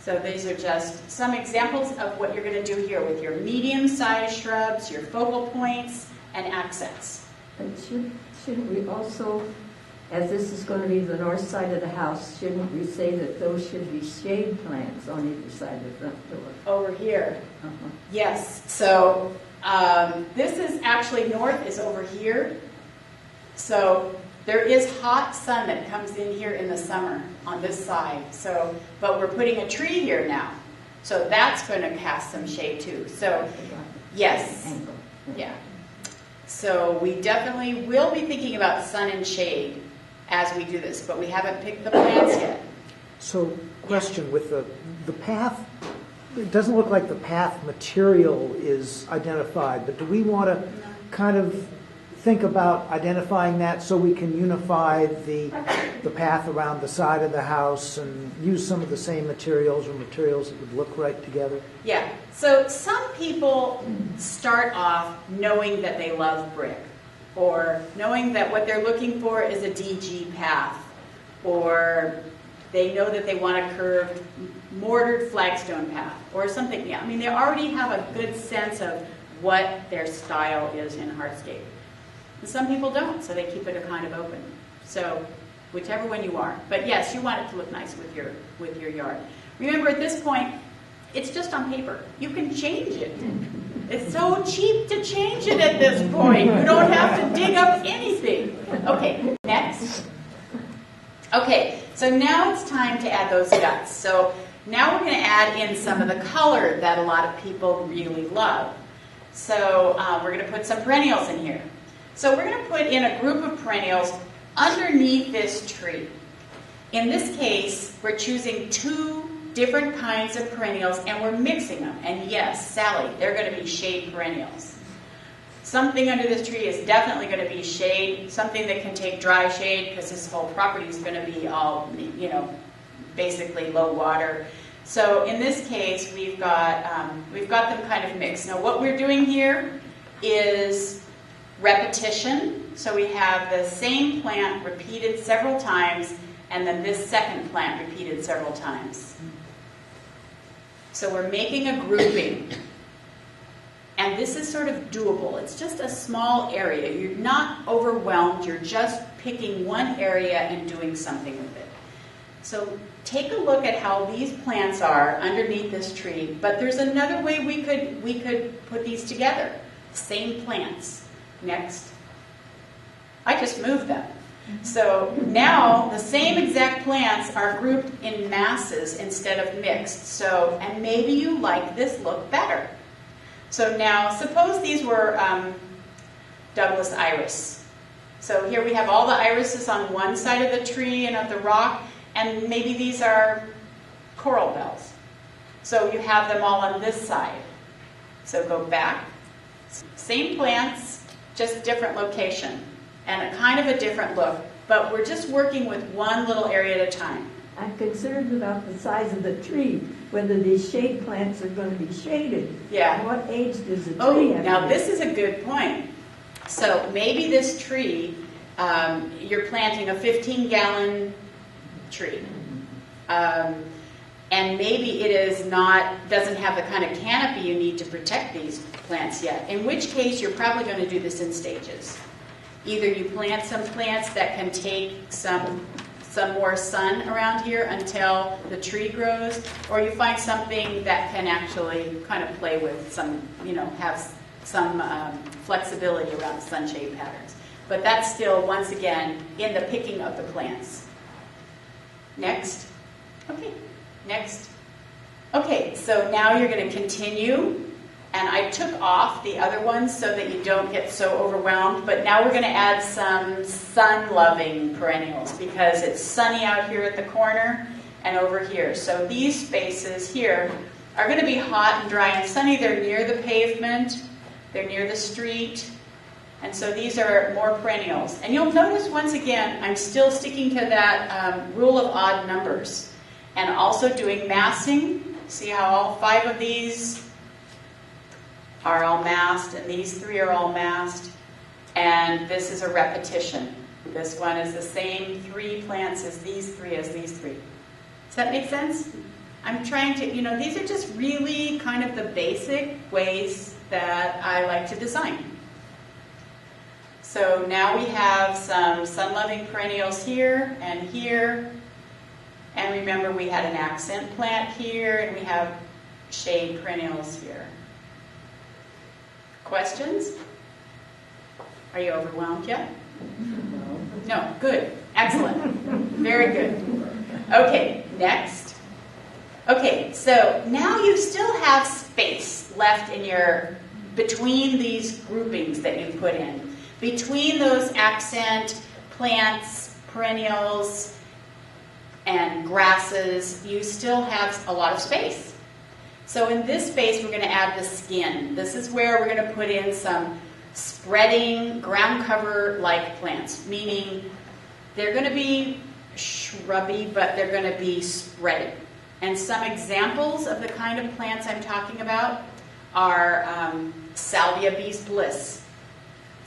So these are just some examples of what you're going to do here with your medium-sized shrubs, your focal points, and accents. But shouldn't we also, as this is going to be the north side of the house, shouldn't we say that those should be shade plants on either side of the front door? Over here. Uh-huh. Yes. So this is actually north is over here. So there is hot sun that comes in here in the summer on this side. So, but we're putting a tree here now. So that's going to cast some shade too. So yes. Angle. Yeah. So we definitely will be thinking about sun and shade as we do this, but we haven't picked the plants yet. So, question with the path, it doesn't look like the path material is identified, but do we want to kind of think about identifying that so we can unify the path around the side of the house and use some of the same materials or materials that would look right together? Yeah. So some people start off knowing that they love brick, or knowing that what they're looking for is a DG path, or they know that they want a curved mortared flagstone path or something. Yeah, I mean, they already have a good sense of what their style is in hardscape. And some people don't, so they keep it a kind of open. So whichever one you are. But yes, you want it to look nice with your yard. Remember, at this point, it's just on paper. You can change it. It's so cheap to change it at this point. You don't have to dig up anything. Okay, next. Okay, so now it's time to add those guts. So now we're going to add in some of the color that a lot of people really love. So we're going to put some perennials in here. So we're going to put in a group of perennials underneath this tree. In this case, we're choosing 2 different kinds of perennials and we're mixing them. And yes, Sally, they're going to be shade perennials. Something under this tree is definitely going to be shade, something that can take dry shade because this whole property is going to be all, basically low water. So in this case, we've got them kind of mixed. Now what we're doing here is repetition. So we have the same plant repeated several times, and then this second plant repeated several times. So we're making a grouping. And And this is sort of doable. It's just a small area. You're not overwhelmed. You're just picking one area and doing something with it. So take a look at how these plants are underneath this tree. But there's another way we could put these together. Same plants. Next. I just moved them. So now the same exact plants are grouped in masses instead of mixed. So, and maybe you like this look better. So now suppose these were Douglas iris. So here we have all the irises on one side of the tree and of the rock, and maybe these are coral bells. So you have them all on this side. So go back. Same plants, just different location. And a kind of a different look, but we're just working with one little area at a time. I'm concerned about the size of the tree, whether these shade plants are going to be shaded. Yeah. What age does the tree Oh, have? now this is a good point. So maybe this tree, you're planting a 15-gallon tree. And maybe it doesn't have the kind of canopy you need to protect these plants yet, in which case you're probably going to do this in stages. Either you plant some plants that can take some more sun around here until the tree grows, or you find something that can actually kind of play with some, have some flexibility around the sunshade patterns. But that's still, once again, in the picking of the plants. Next. Okay, next. Okay, so now you're going to continue. And I took off the other ones so that you don't get so overwhelmed. But now we're going to add some sun-loving perennials because it's sunny out here at the corner and over here. So these spaces here are going to be hot and dry and sunny. They're near the pavement. They're near the street. And so these are more perennials. And you'll notice, once again, I'm still sticking to that rule of odd numbers. And also doing massing. See how all 5 of these are all massed, and these 3 are all massed, and this is a repetition. This one is the same 3 plants as these 3 as these 3. Does that make sense? I'm trying to, these are just really kind of the basic ways that I like to design. So now we have some sun-loving perennials here and here, and remember we had an accent plant here, and we have shade perennials here. Questions? Are you overwhelmed yet? No. Good. Excellent. Very good. Okay, next. Okay, so now you still have space left in between these groupings that you put in. Between those accent plants, perennials, and grasses, you still have a lot of space. So in this space, we're going to add the skin. This is where we're going to put in some spreading ground cover-like plants, meaning they're going to be shrubby, but they're going to be spreading. And some examples of the kind of plants I'm talking about are Salvia bee's bliss,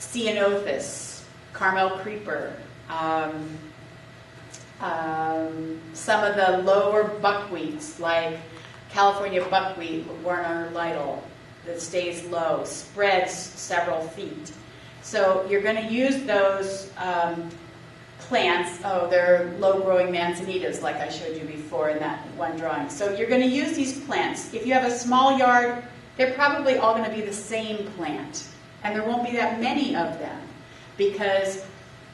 Ceanothus, Carmel creeper, some of the lower buckwheats like California buckwheat, Werner Lytle, that stays low, spreads several feet. So you're going to use those plants. Oh, they're low-growing manzanitas, like I showed you before in that one drawing. So you're going to use these plants. If you have a small yard, they're probably all going to be the same plant. And there won't be that many of them. Because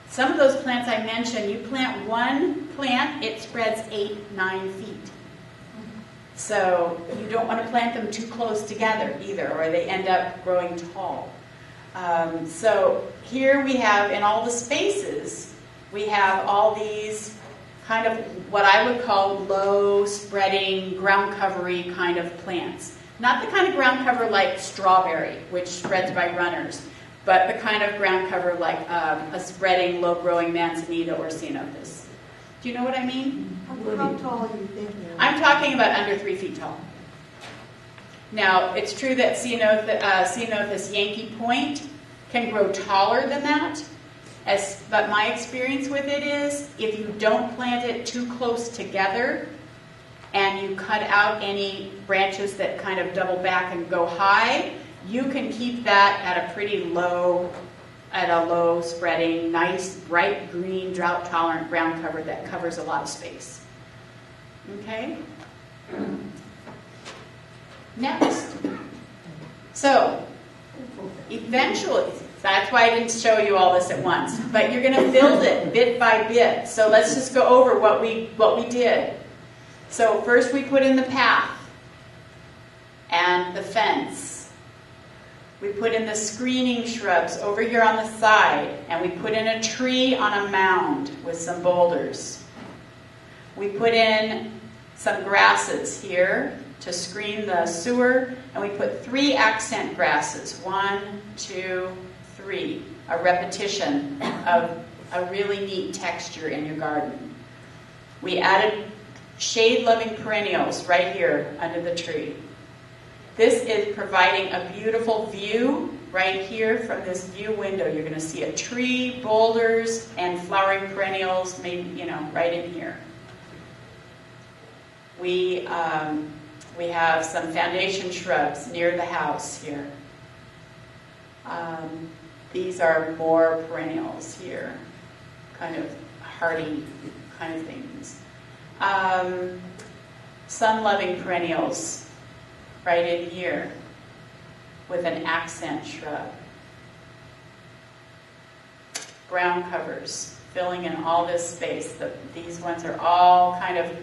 some of those plants I mentioned, you plant one plant, it spreads 8-9 feet. So you don't want to plant them too close together either, or they end up growing tall. So here we have, in all the spaces, we have all these kind of what I would call low spreading, ground covery kind of plants. Not the kind of ground cover like strawberry, which spreads by runners, but the kind of ground cover like a spreading, low growing manzanita or ceanothus. Do you know what I mean? How tall are you thinking? I'm talking about under 3 feet tall. Now, it's true that Ceanothus Yankee Point can grow taller than that, but my experience with it is if you don't plant it too close together and you cut out any branches that kind of double back and go high, you can keep that at a pretty low, spreading, nice, bright green, drought-tolerant ground cover that covers a lot of space. Okay? Next. So, eventually, that's why I didn't show you all this at once, but you're going to build it bit by bit. So let's just go over what we did. So first we put in the path and the fence. We put in the screening shrubs over here on the side, and we put in a tree on a mound with some boulders. We put in some grasses here to screen the sewer, and we put 3 accent grasses, 1, 2, 3, a repetition of a really neat texture in your garden. We added shade-loving perennials right here under the tree. This is providing a beautiful view right here from this view window. You're going to see a tree, boulders, and flowering perennials maybe, right in here. We have some foundation shrubs near the house here. These are more perennials here, kind of hardy kind of things. Sun-loving perennials right in here with an accent shrub. Ground covers filling in all this space. These ones are all kind of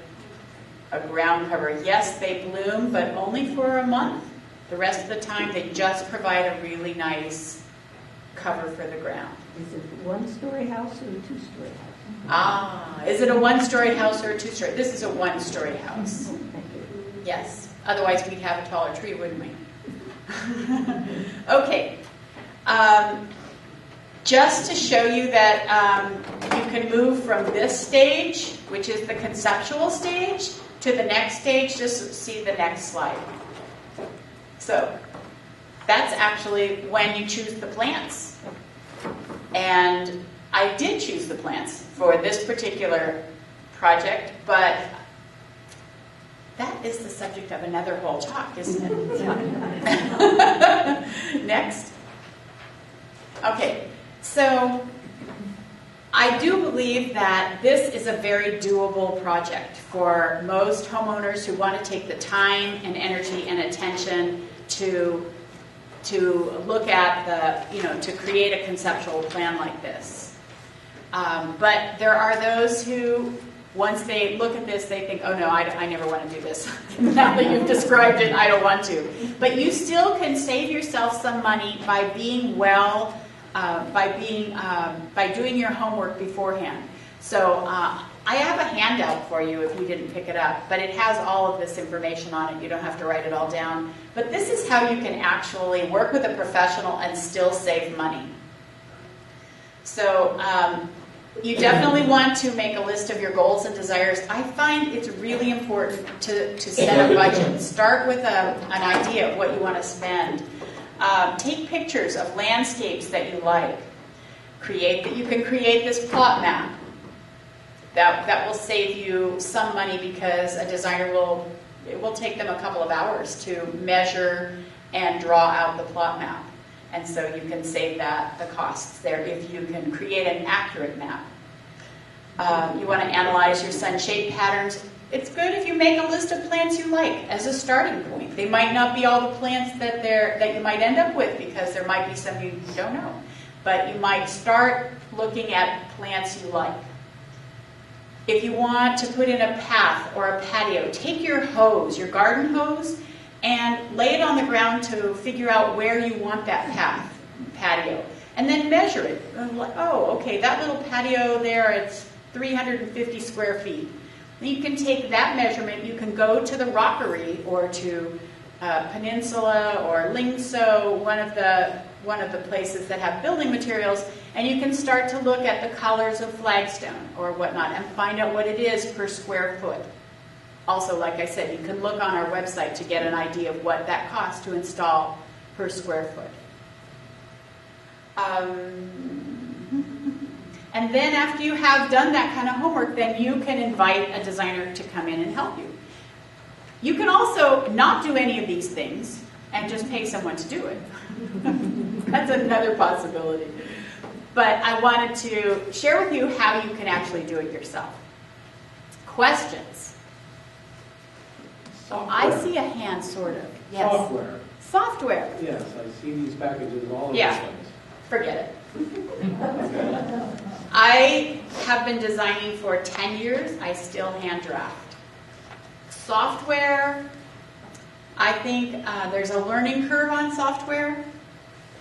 a ground cover. Yes, they bloom, but only for a month. The rest of the time, they just provide a really nice cover for the ground. Is it a one-story house or a two-story house? Ah, is it a one-story house or a two-story? This is a one-story house. Oh, thank you. Yes. Otherwise, we'd have a taller tree, wouldn't we? Okay. Just to show you that you can move from this stage, which is the conceptual stage, to the next stage. Just see the next slide. So that's actually when you choose the plants. And I did choose the plants for this particular project, but that is the subject of another whole talk, isn't it? Next. Okay, so I do believe that this is a very doable project for most homeowners who want to take the time and energy and attention to look at to create a conceptual plan like this. But there are those who, once they look at this, they think, oh no, I never want to do this. Now that you've described it, I don't want to. But you still can save yourself some money by being by doing your homework beforehand. So I have a handout for you if you didn't pick it up, but it has all of this information on it. You don't have to write it all down. But this is how you can actually work with a professional and still save money. So you definitely want to make a list of your goals and desires. I find it's really important to set a budget. Start with an idea of what you want to spend. Take pictures of landscapes that you like. You can create this plot map. That will save you some money because a designer it will take them a couple of hours to measure and draw out the plot map. And so you can save the costs there if you can create an accurate map. You want to analyze your sun shade patterns. It's good if you make a list of plants you like as a starting point. They might not be all the plants that you might end up with because there might be some you don't know. But you might start looking at plants you like. If you want to put in a path or a patio, take your hose, your garden hose, and lay it on the ground to figure out where you want that patio. And then measure it. Oh, okay, that little patio there, it's 350 square feet. Then you can take that measurement, you can go to the Rockery or to Peninsula or Lingso, one of the places that have building materials, and you can start to look at the colors of flagstone or whatnot and find out what it is per square foot. Also, like I said, you can look on our website to get an idea of what that costs to install per square foot. And then after you have done that kind of homework, then you can invite a designer to come in and help you. You can also not do any of these things. and just pay someone to do it. That's another possibility. But I wanted to share with you how you can actually do it yourself. Questions? I see a hand, sort of. Yes. Software. Software. Yes, I see these packages all over the Yeah. place. Forget it. I have been designing for 10 years. I still hand draft. Software, I think there's a learning curve on software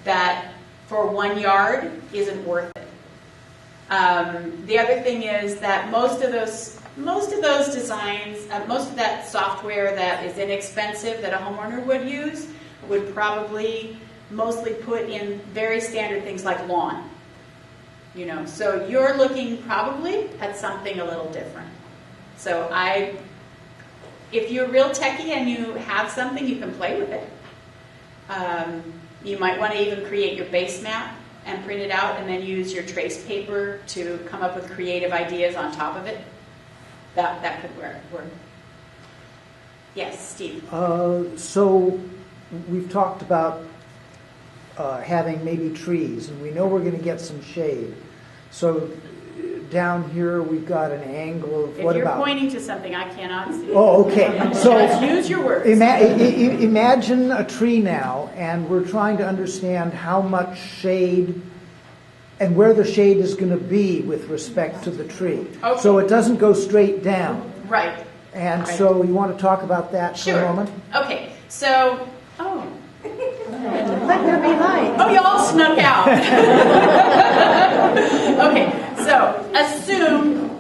that for 1 yard isn't worth it. The other thing is that most of those designs, most of that software that is inexpensive that a homeowner would use would probably mostly put in very standard things like lawn. So you're looking probably at something a little different. So if you're real techie and you have something, you can play with it. You might want to even create your base map and print it out and then use your trace paper to come up with creative ideas on top of it. That could work. Yes, Steve. So we've talked about having maybe trees, and we know we're going to get some shade. So down here we've got an angle of what about? If you're pointing to something I cannot see. Oh, okay. So just use your words. Imagine a tree now, and we're trying to understand how much shade and where the shade is going to be with respect to the tree. Okay. So it doesn't go straight down. Right. And Right. so you want to talk about that for a moment? Okay. So, Let there be light. Oh, you all snuck out. Okay, so assume,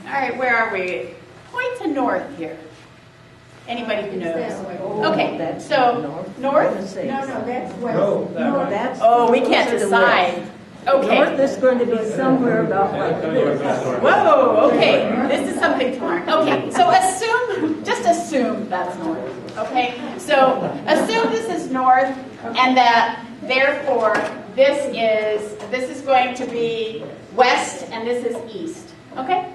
all right, where are we? Point to north here. Anybody who knows? Okay, That's so north? No, No, that's west. No, that way. that's Oh, we can't closer to decide. west. Okay. North is going to be somewhere about like this. Whoa, okay, this is something to learn. Okay, so just assume that's north, okay? So assume this is north and that therefore this is going to be west and this is east, okay?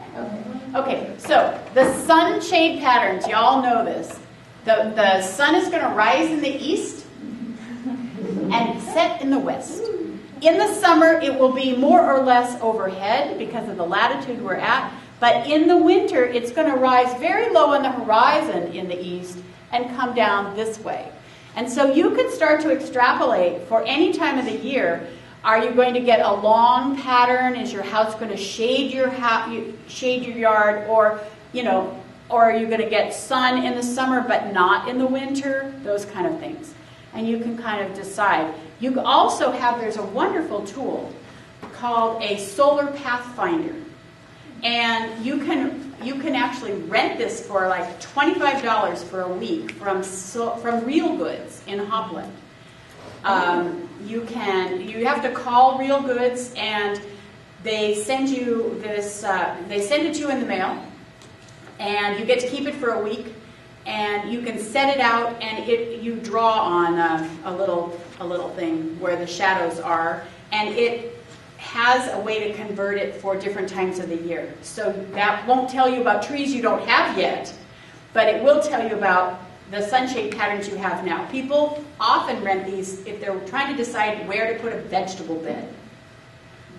Okay, so the sun shade patterns, y'all know this. The sun is going to rise in the east and set in the west. In the summer, it will be more or less overhead because of the latitude we're at. But in the winter, it's going to rise very low on the horizon in the east and come down this way. And so you can start to extrapolate for any time of the year. Are you going to get a long pattern? Is your house going to shade your yard? Or are you going to get sun in the summer but not in the winter? Those kind of things. And you can kind of decide. You also there's a wonderful tool called a solar pathfinder. And you can actually rent this for like $25 for a week from Real Goods in Hopland. You have to call Real Goods and they send you this, they send it to you in the mail and you get to keep it for a week. And you can set it out, and you draw on a little thing where the shadows are, and it has a way to convert it for different times of the year. So that won't tell you about trees you don't have yet, but it will tell you about the sunshade patterns you have now. People often rent these if they're trying to decide where to put a vegetable bed,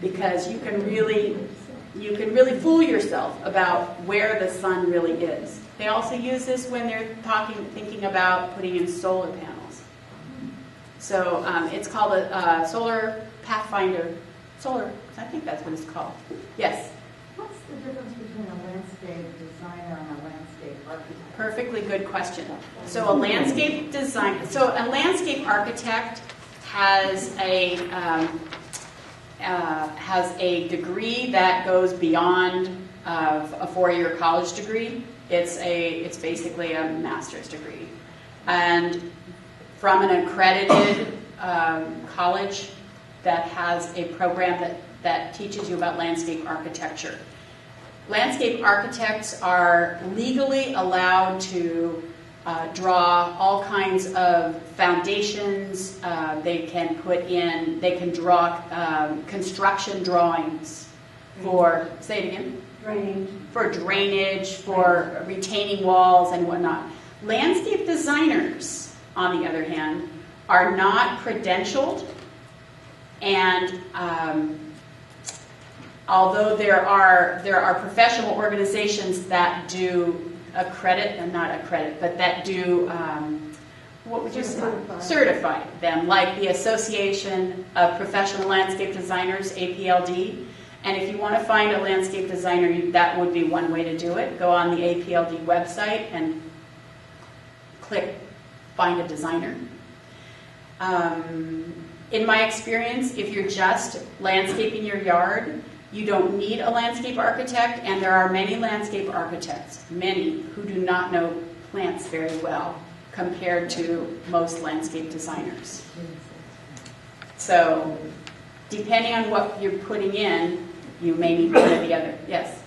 because you can really fool yourself about where the sun really is. They also use this when they're thinking about putting in solar panels. So it's called a solar pathfinder. I think that's what it's called. Yes? What's the difference between a landscape designer and a landscape architect? Perfectly good question. So a landscape architect has a degree that goes beyond a 4-year college degree. It's basically a master's degree, and from an accredited college that has a program that teaches you about landscape architecture. Landscape architects are legally allowed to draw all kinds of foundations. They can draw construction drawings for, say it again? For drainage, for retaining walls and whatnot. Landscape designers, on the other hand, are not credentialed, and although there are professional organizations that do accredit, and not accredit, but that do, what would you say? Certify them, like the Association of Professional Landscape Designers, APLD. And if you want to find a landscape designer, that would be one way to do it. Go on the APLD website and click Find a Designer. In my experience, if you're just landscaping your yard, you don't need a landscape architect, and there are many landscape architects, many, who do not know plants very well compared to most landscape designers. So, depending on what you're putting in, you may need one or the other. Yes?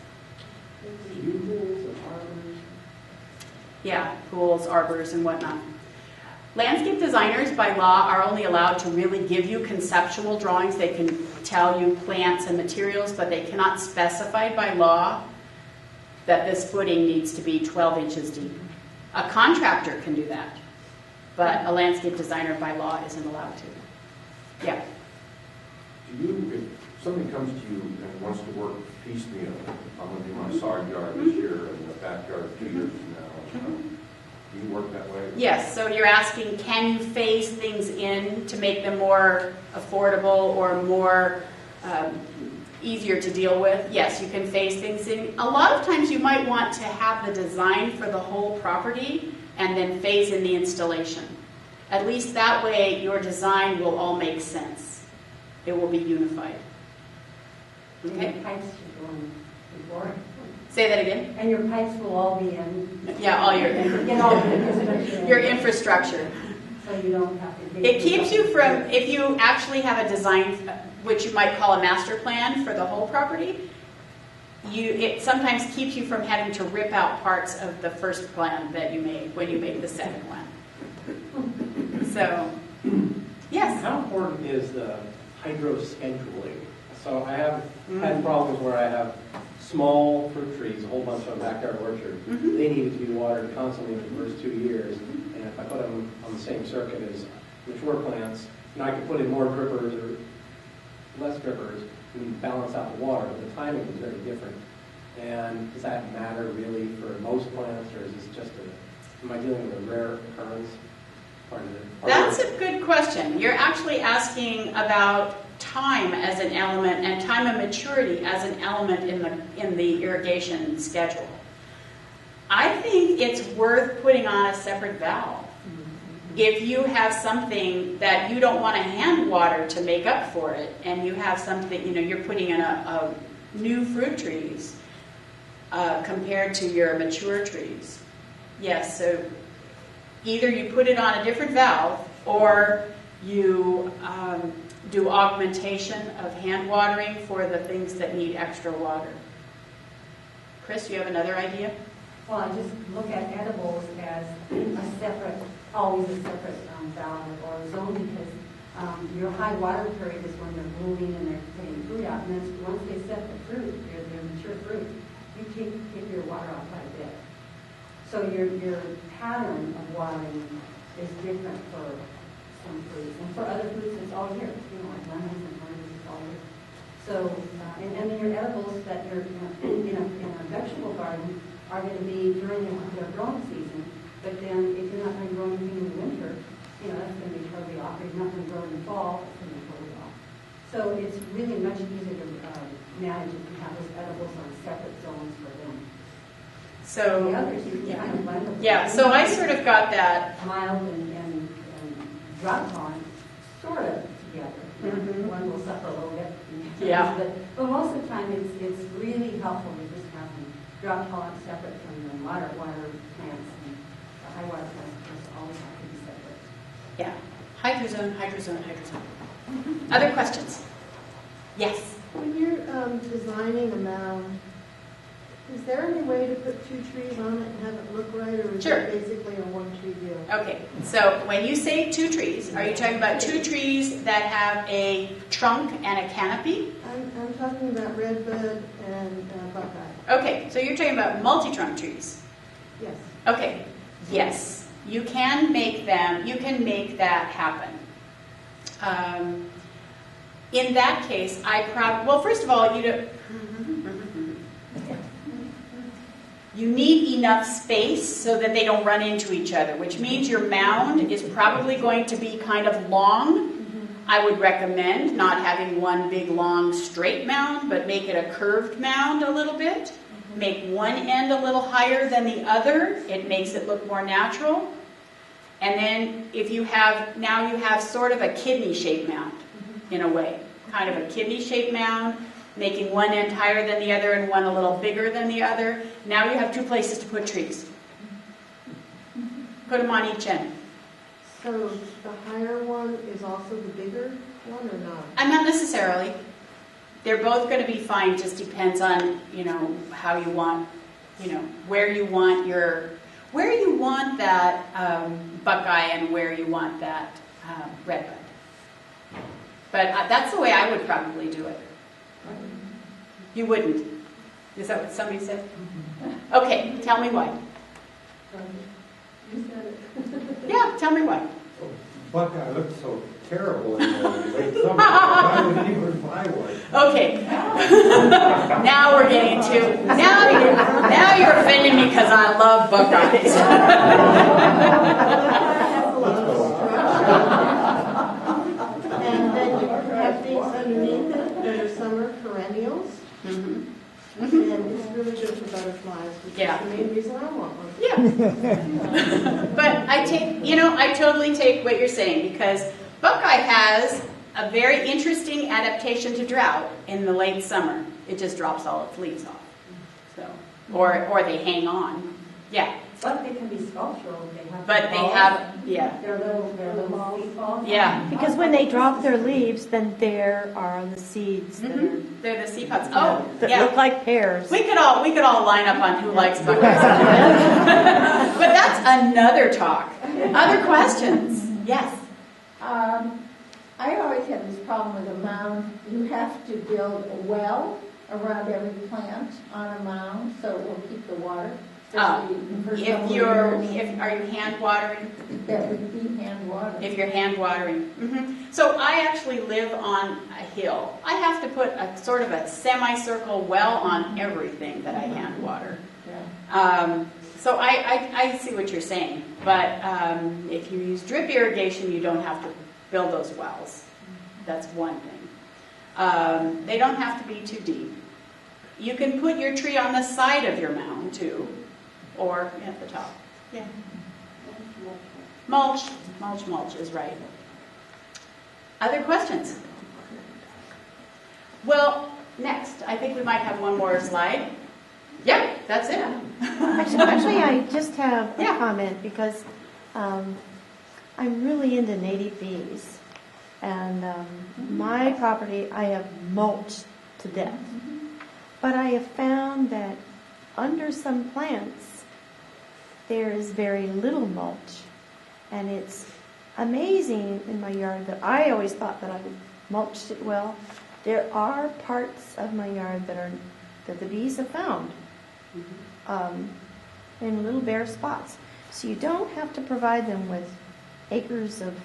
Pools and arbors? Yeah, pools, arbors, and whatnot. Landscape designers, by law, are only allowed to really give you conceptual drawings. They can tell you plants and materials, but they cannot specify by law that this footing needs to be 12 inches deep. A contractor can do that, but a landscape designer by law isn't allowed to. Yeah. Do you, if somebody comes to you and wants to work piecemeal, I'm going to do my side yard this year and the backyard 2 years from now, do you work that way? Yes, so you're asking, can you phase things in to make them more affordable or more easier to deal with? Yes, you can phase things in. A lot of times you might want to have the design for the whole property and then phase in the installation. At least that way your design will all make sense. It will be unified. Okay? Your pipes should go in before. Say that again? And your pipes will all be in. Yeah, all your Get all the infrastructure. your infrastructure. So you don't have to. It keeps you from, if you actually have a design, which you might call a master plan for the whole property, it sometimes keeps you from having to rip out parts of the first plan that you made when you made the second one. So, yes? How important is the hydro scheduling? So I have had problems where I have small fruit trees, a whole bunch of backyard orchard. They needed to be watered constantly for the first 2 years. And if I put them on the same circuit as mature plants, I could put in more drippers or less drippers and balance out the water, but the timing is very different. And does that matter really for most plants, or is this just am I dealing with a rare occurrence? That's a good question. You're actually asking about time as an element and time of maturity as an element in the irrigation schedule. I think it's worth putting on a separate valve. If you have something that you don't want to hand water to make up for it, and you have something, you're putting in a new fruit trees compared to your mature trees. Yes, so either you put it on a different valve, or you do augmentation of hand watering for the things that need extra water. Chris, you have another idea? Well, I just look at edibles as always a separate valve or zone, because your high water period is when they're blooming and they're putting fruit out. And then once they set the fruit, their mature fruit, you take your water out quite a bit. So your pattern of watering is different for some fruits. And for other fruits, it's all year. Like lemons and oranges, it's all year. So, and then your edibles that you're in a vegetable garden are going to be during their growing season. But then if you're not going to grow anything in the winter, that's going to be totally off. If you're not going to grow in the fall, it's going to be totally off. So it's really much easier to manage if you have those edibles on separate zones for them. So, the others, you can kind of blend them. Yeah, so I sort of got that. Mild and drought tolerant sort of together. One will suffer a little bit. Yeah. But most of the time, it's really helpful to just have them drought tolerant separate from the moderate water plants, and the high water plants always have to be separate. Yeah. Hydrozone, hydrozone, hydrozone. Other questions? Yes. When you're designing a mound, is there any way to put 2 trees on it and have it look right, or is Sure. it basically a 1-tree deal? Okay, so when you say 2 trees, are you talking about 2 trees that have a trunk and a canopy? I'm talking about redbud and buckeye. Okay, so you're talking about multi-trunk trees. Yes. Okay, yes, You can make that happen. In that case, well, first of all, you need enough space so that they don't run into each other, which means your mound is probably going to be kind of long. I would recommend not having one big, long, straight mound, but make it a curved mound a little bit. Make one end a little higher than the other. It makes it look more natural. And then if you have sort of a kidney-shaped mound, in a way. Kind of a kidney-shaped mound, making one end higher than the other and one a little bigger than the other. Now you have two places to put trees. Put them on each end. So the higher one is also the bigger one or not? Not necessarily. They're both going to be fine. Just depends on how you want, where you want that buckeye and where you want that redbud. But that's the way I would probably do it. You wouldn't. Is that what somebody said? Okay, tell me why. You said it. Yeah, tell me why. Buckeye looks so terrible in the late summer. Why would anyone buy one? Okay. Now we're getting to now you're offending me because I love buckeyes. And then you have things underneath it that are summer perennials. And it's really good for butterflies, which is the main reason I want one. Yeah. But I totally take what you're saying, because buckeye has a very interesting adaptation to drought in the late summer. It just drops all its leaves off. So, or they hang on. Yeah. But they can be sculptural. They're little seed balls. Yeah. Because when they drop their leaves, then there are the seeds that They're the seed pods. Oh, that yeah. look like pears. We could all line up on who likes buckeyes. But that's another talk. Other questions? Yes. I always have this problem with a mound. You have to build a well around every plant on a mound so it will keep the water. Are you hand watering? That would be hand watering. If you're hand watering. So I actually live on a hill. I have to put a sort of a semicircle well on everything that I hand water. So I see what you're saying. But if you use drip irrigation, you don't have to build those wells. That's one thing. They don't have to be too deep. You can put your tree on the side of your mound too, or at the top. Yeah. Mulch is right. Other questions? Well, next, I think we might have one more slide. Yeah, that's it. Actually, I just have a comment because I'm really into native bees. And my property, I have mulched to death. But I have found that under some plants, there is very little mulch. And it's amazing in my yard that I always thought that I mulched it well. There are parts of my yard that the bees have found in little bare spots. So you don't have to provide them with acres of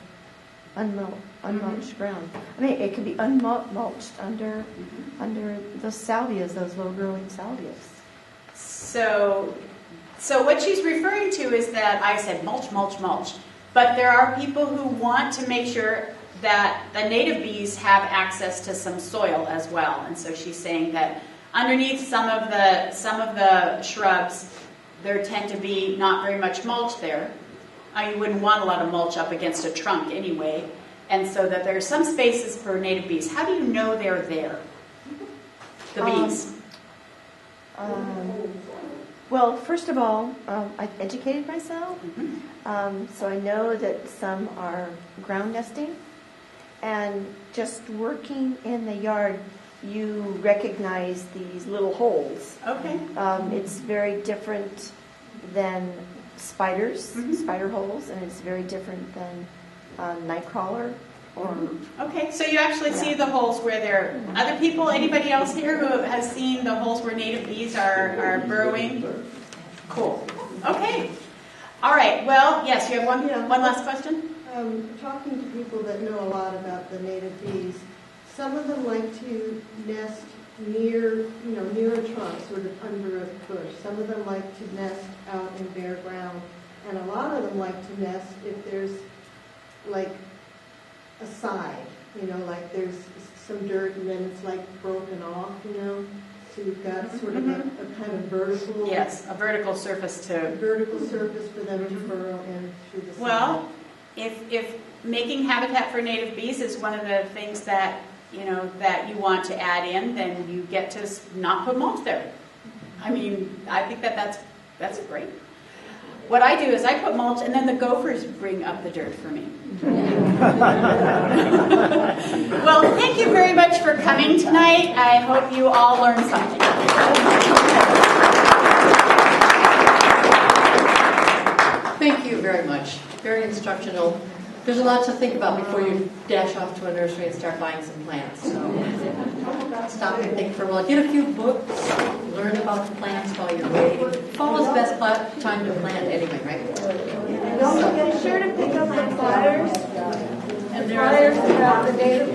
unmulched ground. I mean, it could be unmulched under the salvias, those low-growing salvias. So what she's referring to is that I said mulch. But there are people who want to make sure that the native bees have access to some soil as well. And so she's saying that underneath some of the shrubs, there tend to be not very much mulch there. You wouldn't want a lot of mulch up against a trunk anyway. And so that there are some spaces for native bees. How do you know they're there? The bees. Well, first of all, I've educated myself. So I know that some are ground nesting. And just working in the yard, you recognize these little holes. Okay. It's very different than spiders, spider holes, and it's very different than nightcrawler. Okay, so you actually see the holes where they're... Other people, anybody else here who has seen the holes where native bees are burrowing? Cool. Okay. All right, well, yes, you have one Yeah. last question? Talking to people that know a lot about the native bees, some of them like to nest near a trunk, sort of under a bush. Some of them like to nest out in bare ground. And a lot of them like to nest if there's like a side, like there's some dirt and then it's like broken off, So you've got sort of a kind of vertical. Yes, a vertical surface to. Vertical surface for them to burrow in through the side. Well, if making habitat for native bees is one of the things that that you want to add in, then you get to not put mulch there. I mean, I think that's great. What I do is I put mulch, and then the gophers bring up the dirt for me. Well, thank you very much for coming tonight. I hope you all learned something. Thank you very much. Very instructional. There's a lot to think about before you dash off to a nursery and start buying some plants. So stop and think for a while. Get a few books. Learn about the plants while you're waiting. Fall is the best time to plant anyway, right? Don't forget sure to pick up the flyers. And Flyers about the native